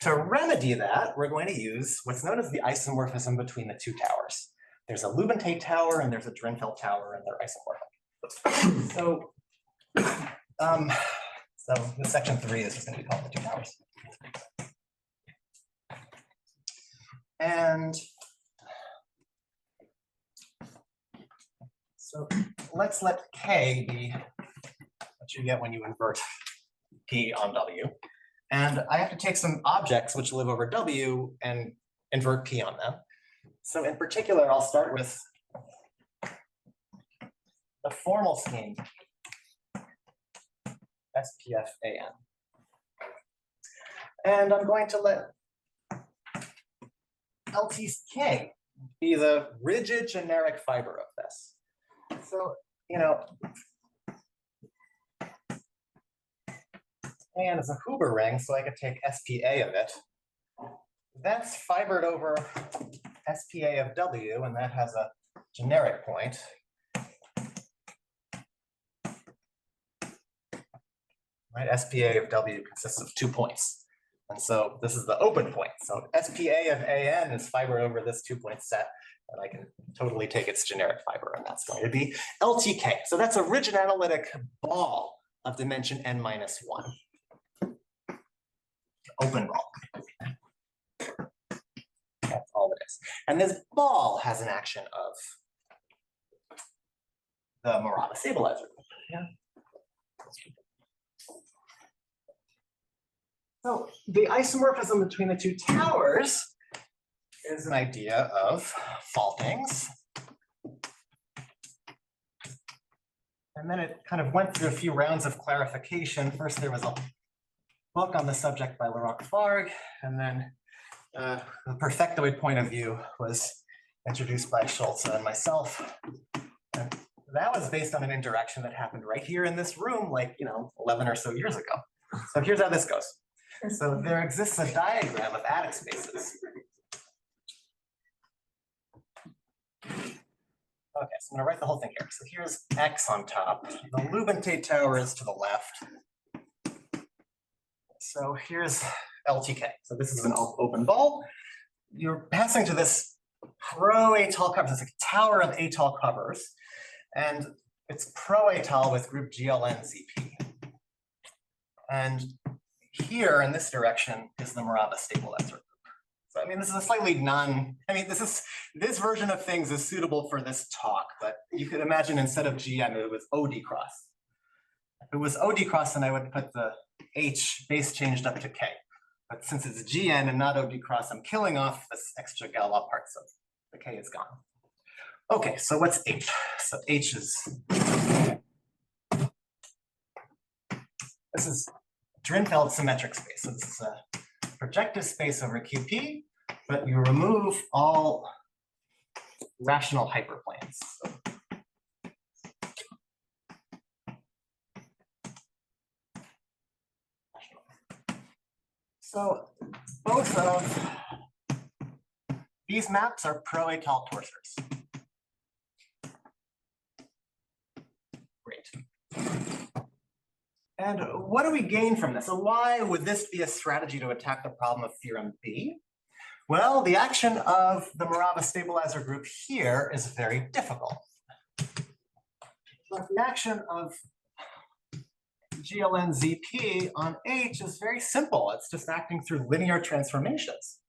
To remedy that, we're going to use what's known as the isomorphism between the two towers. There's a Leubenthal tower and there's a Drinfeld tower, and they're isomorphic. So the section 3 is just going to be called the two towers. And so let's let K be what you get when you invert P on W. And I have to take some objects which live over W and invert P on them. So in particular, I'll start with the formal scheme, SPFAN. And I'm going to let LTK be the rigid generic fiber of this. So, you know, AN is a Huber ring, so I could take SPA of it. That's fibered over SPA of W, and that has a generic point. Right, SPA of W consists of 2 points. And so this is the open point. So SPA of AN is fibered over this 2-point set, and I can totally take its generic fiber, and that's going to be LTK. So that's a rigid analytic ball of dimension n-1. Open ball. That's all it is. And this ball has an action of the Morava stabilizer. Yeah. So the isomorphism between the two towers is an idea of faultings. And then it kind of went through a few rounds of clarification. First, there was a book on the subject by Laurent Fargue, and then the perfectoid point of view was introduced by Scholze and myself. And that was based on an interaction that happened right here in this room, like, 11 or so years ago. So here's how this goes. So there exists a diagram of adic spaces. Okay, so I'm going to write the whole thing here. So here's X on top. The Leubenthal tower is to the left. So here's LTK. So this is an open ball. You're passing to this pro-atal cover. It's a tower of atal covers. And it's pro-atal with group GLN-ZP. And here in this direction is the Morava stabilizer group. So I mean, this is a slightly this version of things is suitable for this talk, but you could imagine instead of GN, it was OD cross. If it was OD cross, then I would put the H base changed up to K. But since it's GN and not OD cross, I'm killing off this extra Galois part, so the K is gone. Okay, so what's H? So H is, this is Drinfeld symmetric space. So this is a projective space over QP, but you remove all rational hyperplanes. So both of these maps are pro-atal torsors. Great. And what do we gain from this? So why would this be a strategy to attack the problem of theorem B? Well, the action of the Morava stabilizer group here is very difficult. But the action of GLN-ZP on H is very simple. It's just acting through linear transformations.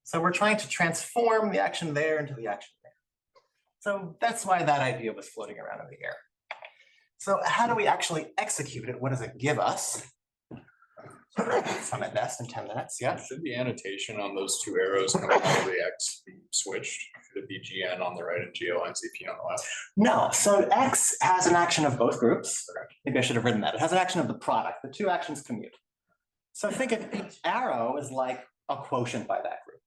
So we're trying to transform the action there into the action there. So that's why that idea was floating around in the air. So how do we actually execute it? What does it give us? Some at best in 10 minutes, yeah. Should the annotation on those two arrows coming out of the X be switched? Should it be GN on the right and GLNZP on the left? No, so X has an action of both groups. Maybe I should have written that. It has an action of the product. The two actions commute. So think of each arrow as like a quotient by that group.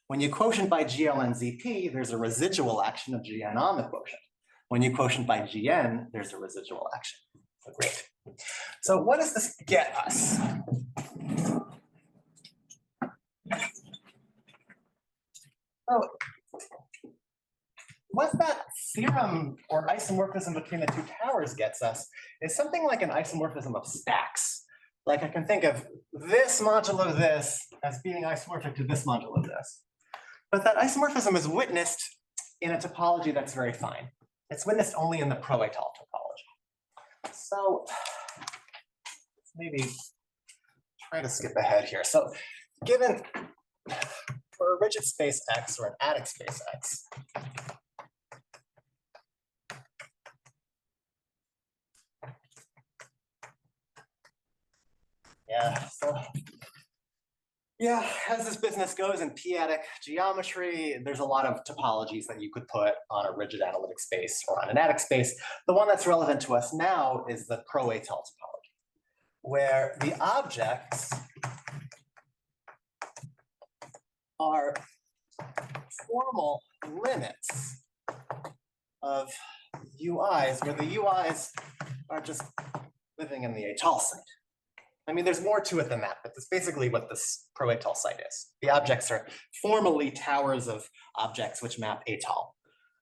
When you quotient by GLNZP, there's a residual action of GN on the quotient. When you quotient by GN, there's a residual action. So great. So what does this get us? So what that theorem or isomorphism between the two towers gets us is something like an isomorphism of stacks. Like I can think of this modulo this as being isomorphic to this modulo this. But that isomorphism is witnessed in a topology that's very fine. It's witnessed only in the pro-étale topology. So maybe try to skip ahead here. So given for a rigid space X or an adic space X, as this business goes in p-adic geometry, there's a lot of topologies that you could put on a rigid analytic space or on an adic space. The one that's relevant to us now is the pro-étale topology, where the objects are formal limits of UIs, where the UIs are just living in the étale site. I mean, there's more to it than that, but that's basically what this pro-étale site is. The objects are formally towers of objects which map étale.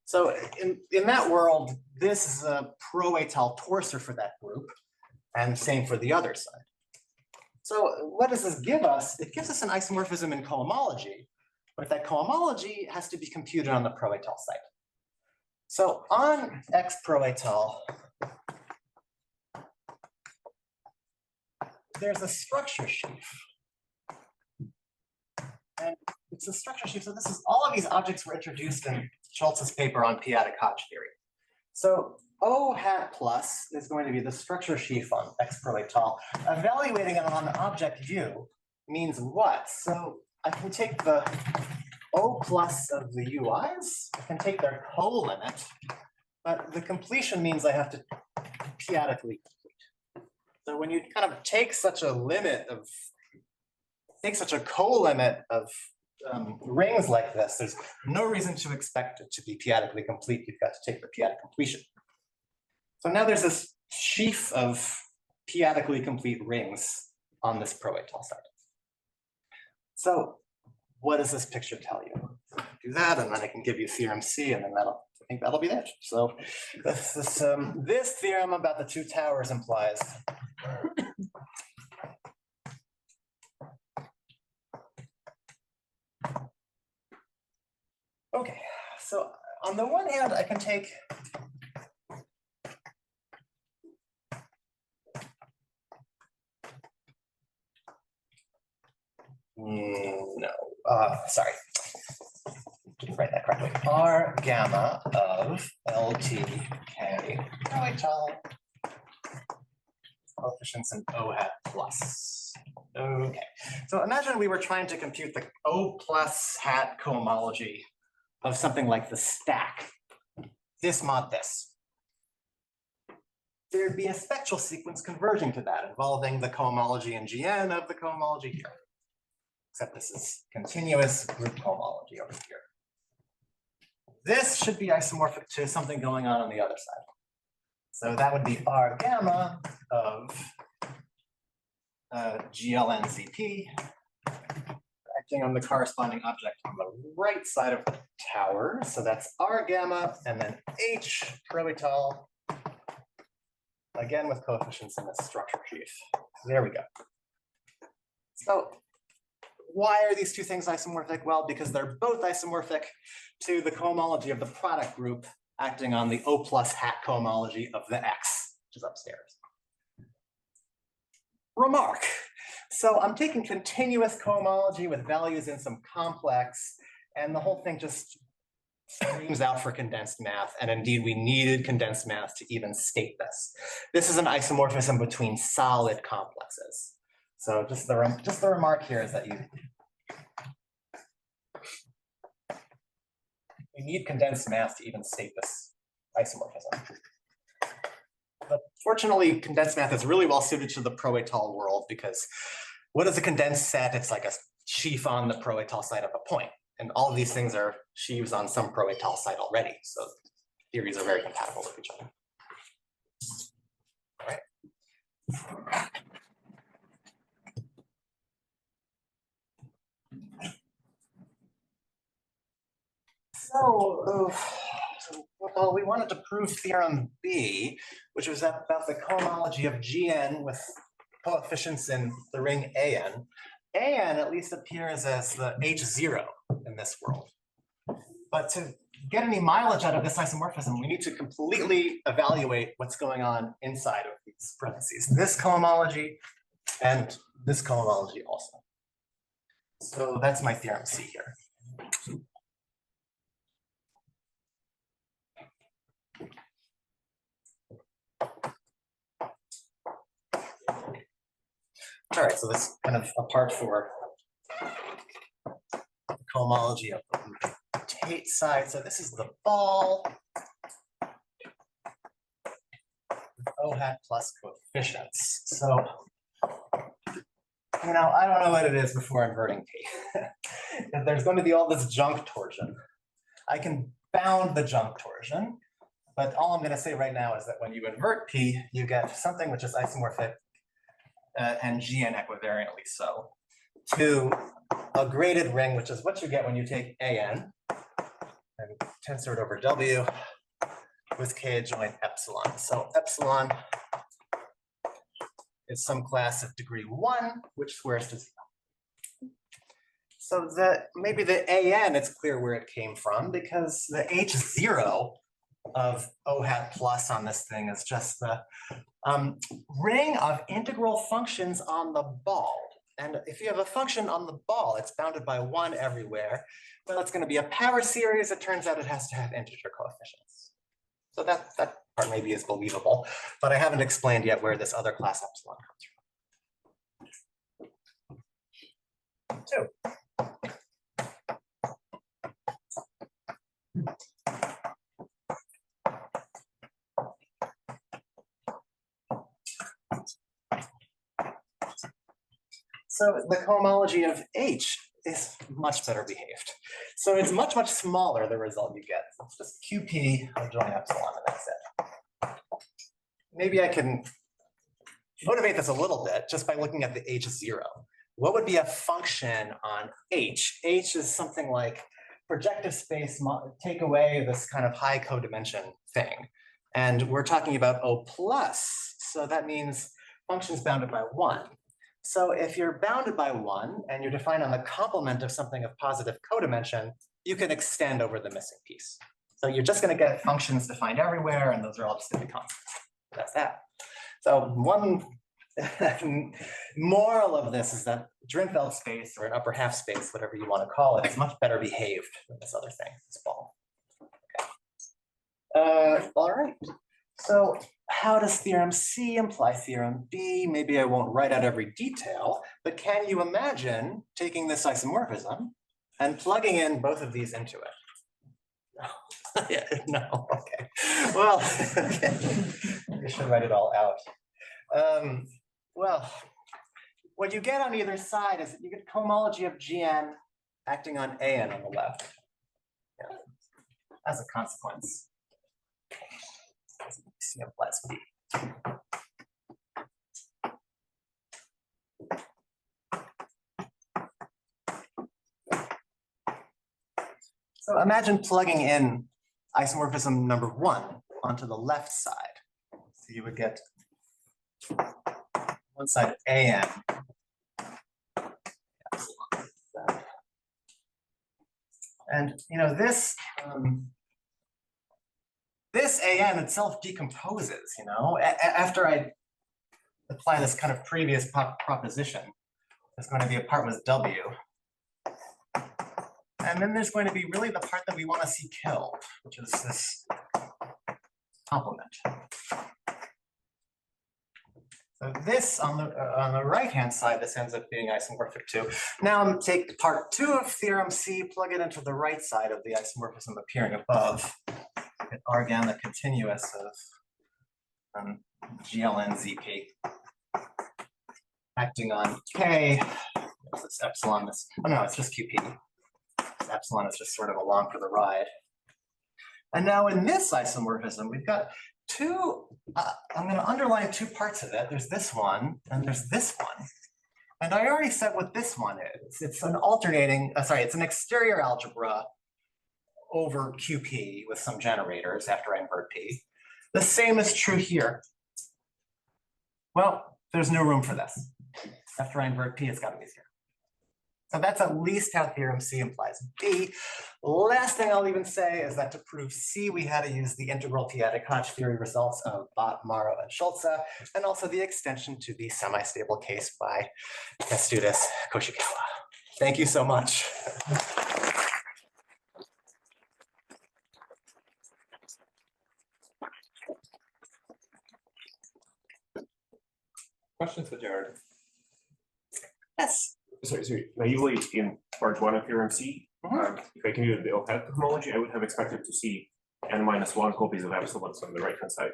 So in that world, this is a pro-étale torsor for that group, and same for the other side. So what does this give us? It gives us an isomorphism in cohomology, but that cohomology has to be computed on the pro-étale site. So on X pro-étale, there's a structure sheaf. And it's a structure sheaf. So this is all of these objects were introduced in Scholze's paper on p-adic Hodge theory. So O hat plus is going to be the structure sheaf on X pro-étale. Evaluating it on the object U means what? So I can take the O plus of the UIs, I can take their co-limit, but the completion means I have to p-adically complete. So when you kind of take such a limit of, take such a co-limit of rings like this, there's no reason to expect it to be p-adically complete. You've got to take the p-adic completion. So now there's this sheaf of p-adically complete rings on this pro-étale site. So what does this picture tell you? Do that, and then I can give you theorem C, and then I think that'll be it. So this theorem about the two towers implies okay, so on the one hand, I can take sorry, didn't write that correctly. R gamma of LTK coefficients in O hat plus. Okay, so imagine we were trying to compute the O plus hat cohomology of something like the stack, this mod this. There'd be a spectral sequence converging to that, involving the cohomology in GN of the cohomology here. Except this is continuous group cohomology over here. This should be isomorphic to something going on the other side. So that would be R gamma of GLNZP acting on the corresponding object on the right side of the tower. So that's R gamma and then H pro-étale, again with coefficients in the structure sheaf. There we go. So why are these two things isomorphic? Well, because they're both isomorphic to the cohomology of the product group acting on the O plus hat cohomology of the X, which is upstairs. Remark. So I'm taking continuous cohomology with values in some complex, and the whole thing just screams out for condensed math, and indeed we needed condensed math to even state this. This is an isomorphism between solid complexes. So just the remark here is that you need condensed math to even state this isomorphism. But fortunately, condensed math is really well suited to the pro-étale world, because what is a condensed set? It's like a sheaf on the pro-étale side of a point. And all of these things are sheaves on some pro-étale site already. So theories are very compatible with each other. All right. So, well, we wanted to prove theorem B, which was about the cohomology of Gn with coefficients in the ring An. An at least appears as the H0 in this world. But to get any mileage out of this isomorphism, we need to completely evaluate what's going on inside of these parentheses. This cohomology and this cohomology also. So that's my theorem C here. All right, so this is kind of a part for the cohomology of the Tate side. So this is the ball with O hat plus coefficients. So, you know, I don't know what it is before inverting P. If there's going to be all this junk torsion, I can bound the junk torsion, but all I'm going to say right now is that when you invert P, you get something which is isomorphic and Gn equivariantly so, to a graded ring, which is what you get when you take An and tensor it over W with K adjoint epsilon. So epsilon is some class of degree 1, which squares to 0. So maybe the An, it's clear where it came from, because the H0 of O hat plus on this thing is just the ring of integral functions on the ball. And if you have a function on the ball, it's bounded by 1 everywhere. Well, it's going to be a power series. It turns out it has to have integer coefficients. So that part maybe is believable, but I haven't explained yet where this other class epsilon comes from. 2. So the cohomology of H is much better behaved. So it's much, much smaller, the result you get. It's just QP adjoint epsilon, and that's it. Maybe I can motivate this a little bit just by looking at the H0. What would be a function on H? H is something like projective space, take away this kind of high codimension thing. And we're talking about O plus, so that means functions bounded by 1. So if you're bounded by 1 and you're defined on the complement of something of positive codimension, you can extend over the missing piece. So you're just going to get functions defined everywhere, and those are all just going to be constants. That's that. So one moral of this is that Drinfeld space, or an upper half space, whatever you want to call it, is much better behaved than this other thing, this ball. Okay. All right. So how does theorem C imply theorem B? Maybe I won't write out every detail, but can you imagine taking this isomorphism and plugging in both of these into it? No, yeah, no, okay. Well, okay. I should write it all out. Well, what you get on either side is that you get cohomology of Gn acting on An on the left. Yeah. As a consequence. C implies B. So imagine plugging in isomorphism number 1 onto the left side. So you would get one side An. And you know this this An itself decomposes, you know, after I apply this kind of previous proposition, there's going to be a part with W. And then there's going to be really the part that we want to see killed, which is this complement. So this on the right-hand side, this ends up being isomorphic too. Now I'm take part 2 of theorem C, plug it into the right side of the isomorphism appearing above. Get R gamma continuous of GLN-ZP acting on K. There's this epsilon. This no, it's just QP. This epsilon is just sort of along for the ride. And now in this isomorphism, we've got two, I'm going to underline 2 parts of it. There's this one and there's this one. And I already said what this one is. It's an alternating, it's an exterior algebra over QP with some generators after I invert P. The same is true here. Well, there's no room for this. After I invert P, it's got to be 0. So that's at least how theorem C implies B. Last thing I'll even say is that to prove C, we had to use the integral p-adic Hodge theory results of Bhatt-Morrow-Scholze, and also the extension to the semi-stable case by Kęstutis Koshikawa. Thank you so much. Questions for Jared? Yes. Sorry. Naively, in part 1 of theorem C, if I can do the Bhatt homology, I would have expected to see n-1 copies of epsilons on the right-hand side.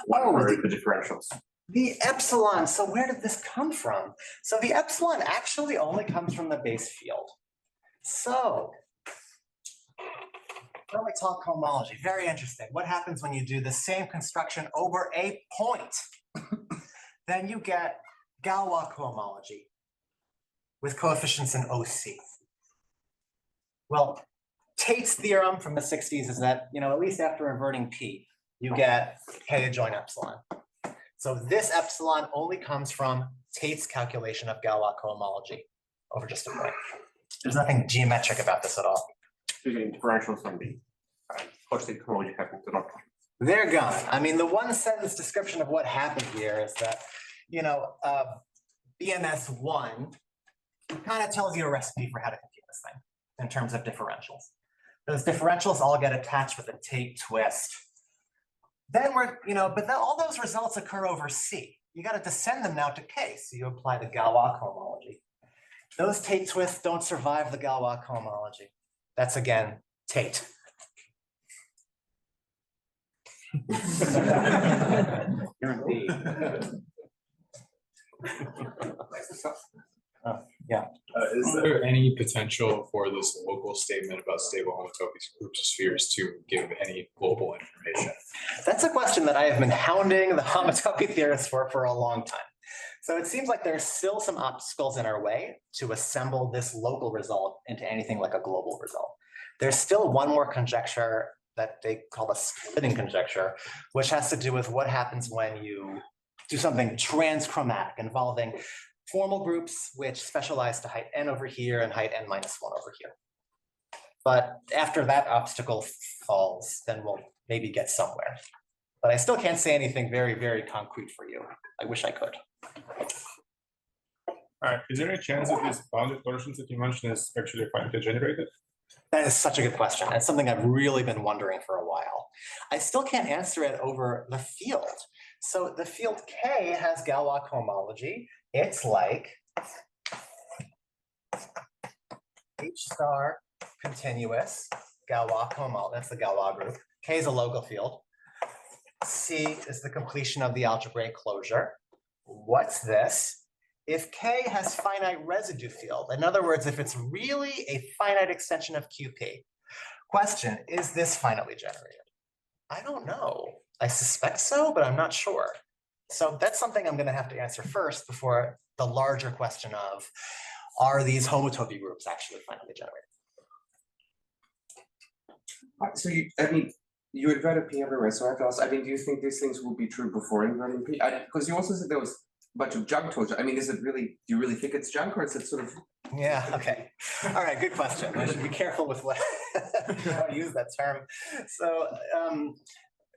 The differentials. The epsilon, so where did this come from? So the epsilon actually only comes from the base field. So, when we talk homology, very interesting. What happens when you do the same construction over a point? Then you get Galois cohomology with coefficients in OC. Well, Tate's theorem from the 60s is that, at least after inverting P, you get K adjoint epsilon. So this epsilon only comes from Tate's calculation of Galois cohomology over just a point. There's nothing geometric about this at all. So you're getting differentials from the Hodge-Tate homology happening to not. They're gone. I mean, the one sentence description of what happened here is that, BMS1 kind of tells you a recipe for how to compute this thing in terms of differentials. Those differentials all get attached with a Tate twist. Then but then all those results occur over C. You got to descend them now to K, so you apply the Galois cohomology. Those Tate twists don't survive the Galois cohomology. That's again Tate. Yeah. Is there any potential for this local statement about stable homotopy groups of spheres to give any global information? That's a question that I have been hounding the homotopy theorists for a long time. So it seems like there's still some obstacles in our way to assemble this local result into anything like a global result. There's still one more conjecture that they call a splitting conjecture, which has to do with what happens when you do something transchromatic involving formal groups which specialize to height n over here and height n-1 over here. But after that obstacle falls, then we'll maybe get somewhere. But I still can't say anything very, very concrete for you. I wish I could. All right. Is there any chance that these bounded torsions that you mentioned is actually finitely generated? That is such a good question. It's something I've really been wondering for a while. I still can't answer it over the field. So the field K has Galois cohomology. It's like H star continuous Galois cohomology. That's the Galois group. K is a local field. C is the completion of the algebraic closure. What's this? If K has finite residue field, in other words, if it's really a finite extension of QP. Question, is this finitely generated? I don't know. I suspect so, but I'm not sure. So that's something I'm going to have to answer first before the larger question of, are these homotopy groups actually finitely generated? So you inverted P everywhere, so I have to ask, do you think these things will be true before inverting P? Because you also said there was a bunch of junk torsion. Is it really, do you really think it's junk, or is it sort of? Yeah, okay. All right, good question. I should be careful with what how I use that term.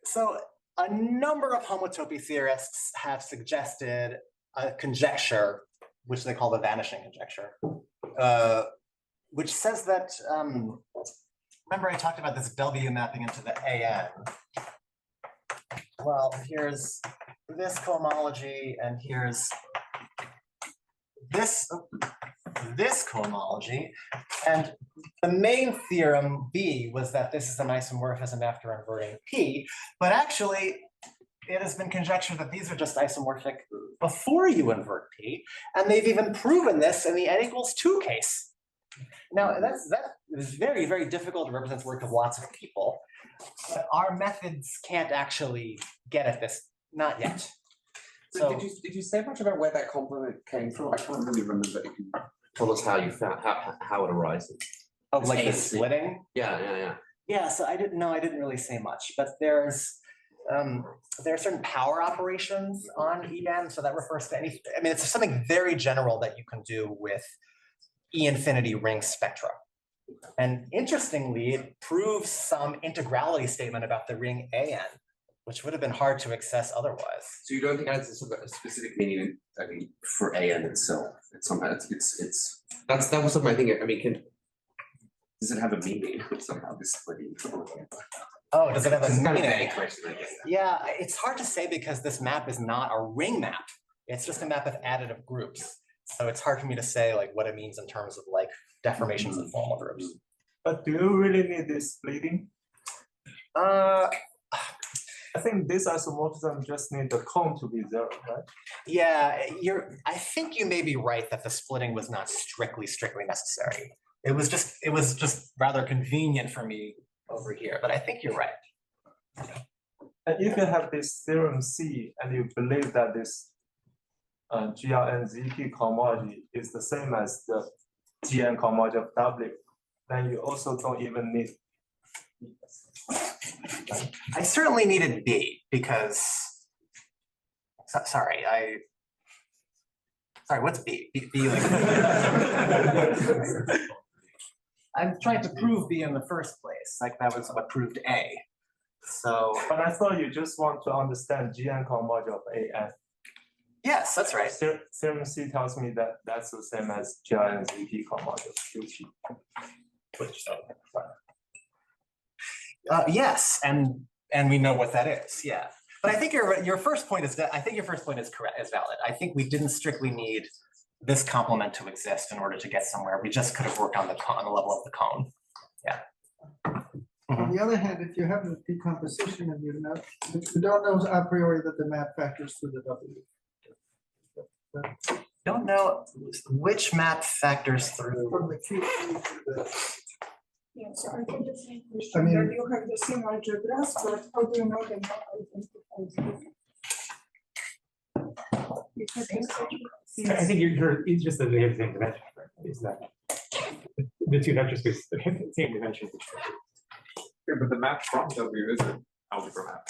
So a number of homotopy theorists have suggested a conjecture, which they call the vanishing conjecture, which says that, remember I talked about this W mapping into the AN. Well, here's this cohomology and here's this cohomology. And the main theorem B was that this is an isomorphism after inverting P, but actually it has been conjectured that these are just isomorphic before you invert P, and they've even proven this in the n=2 case. Now that is very, very difficult to represent the work of lots of people, but our methods can't actually get at this, not yet. So did you say much about where that complement came from? I can't really remember if you told us how you found how it arises. Oh, like the ANC. splitting? Yeah. Yeah, so I didn't really say much, but there are certain power operations on EN, so that refers to anything. I mean, it's something very general that you can do with E-infinity ring spectra. And interestingly, it proves some integrality statement about the ring AN, which would have been hard to access otherwise. So you don't think it has a specific meaning? I mean, for AN itself, it's somehow that was something I think. I mean, does it have a meaning somehow? This splitting. Oh, does it have a It's kind of meaning? vague question, I guess. Yeah, it's hard to say because this map is not a ring map. It's just a map of additive groups. So it's hard for me to say like what it means in terms of like deformations and formal groups. But do you really need this splitting? I think this isomorphism just need the cone to be zero, right? Yeah, I think you may be right that the splitting was not strictly necessary. It was just rather convenient for me over here, but I think you're right. And if you have this theorem C and you believe that this GRN-ZP cohomology is the same as the GN cohomology of W, then you also don't even need. I certainly needed B because, sorry, what's B? B like, I'm trying to prove B in the first place, like that was what proved A. So. But I thought you just want to understand GN cohomology of AN. Yes, that's right. Theorem C tells me that that's the same as GRN-ZP cohomology of QP. Which, yes, and we know what that is. Yeah, but I think your first point is correct, is valid. I think we didn't strictly need this complement to exist in order to get somewhere. We just could have worked on the level of the cone. Yeah. On the other hand, if you have a decomposition and you don't know a priori that the map factors through the W. Don't know which map factors through. From the QP to the. Yeah, so I think the same I question, mean- that you have the same algebras, but how do you know they're not identified? I think it's just that they have the same dimension, right? Is that the two vector spaces have the same dimension? Yeah, but the map from W is an algebra map.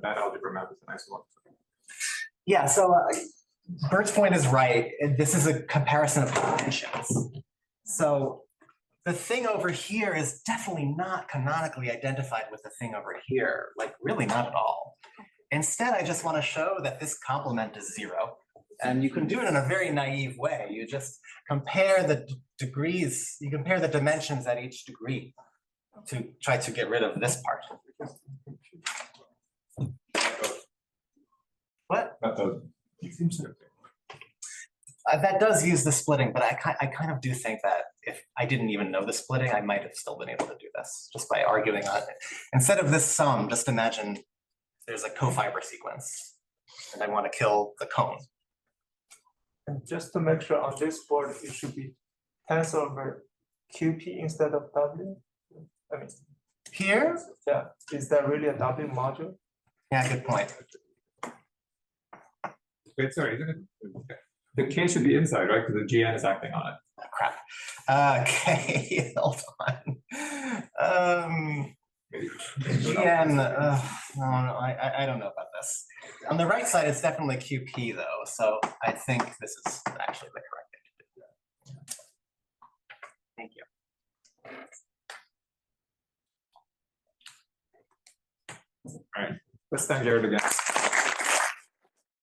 That algebra map is a nice one. Yeah, so Bert's point is right. This is a comparison of dimensions. So the thing over here is definitely not canonically identified with the thing over here, like really not at all. Instead, I just want to show that this complement is zero. And you can do it in a very naive way. You just compare the degrees, you compare the dimensions at each degree to try to get rid of this part. What? That does use the splitting, but I kind of do think that if I didn't even know the splitting, I might have still been able to do this just by arguing on it. Instead of this sum, just imagine there's a cofiber sequence and I want to kill the cone. And just to make sure on this board, it should be tensor over QP instead of W. I mean, here? Yeah, is that really a W module? Yeah, good point. Wait, sorry, isn't it? The K should be inside, right? Because the GN is acting on it. Oh, crap. Okay, hold on. GN, no, I don't know about this. On the right side, it's definitely QP though, so I think this is actually the correct thing to do. Thank you. All right, let's thank Jared again.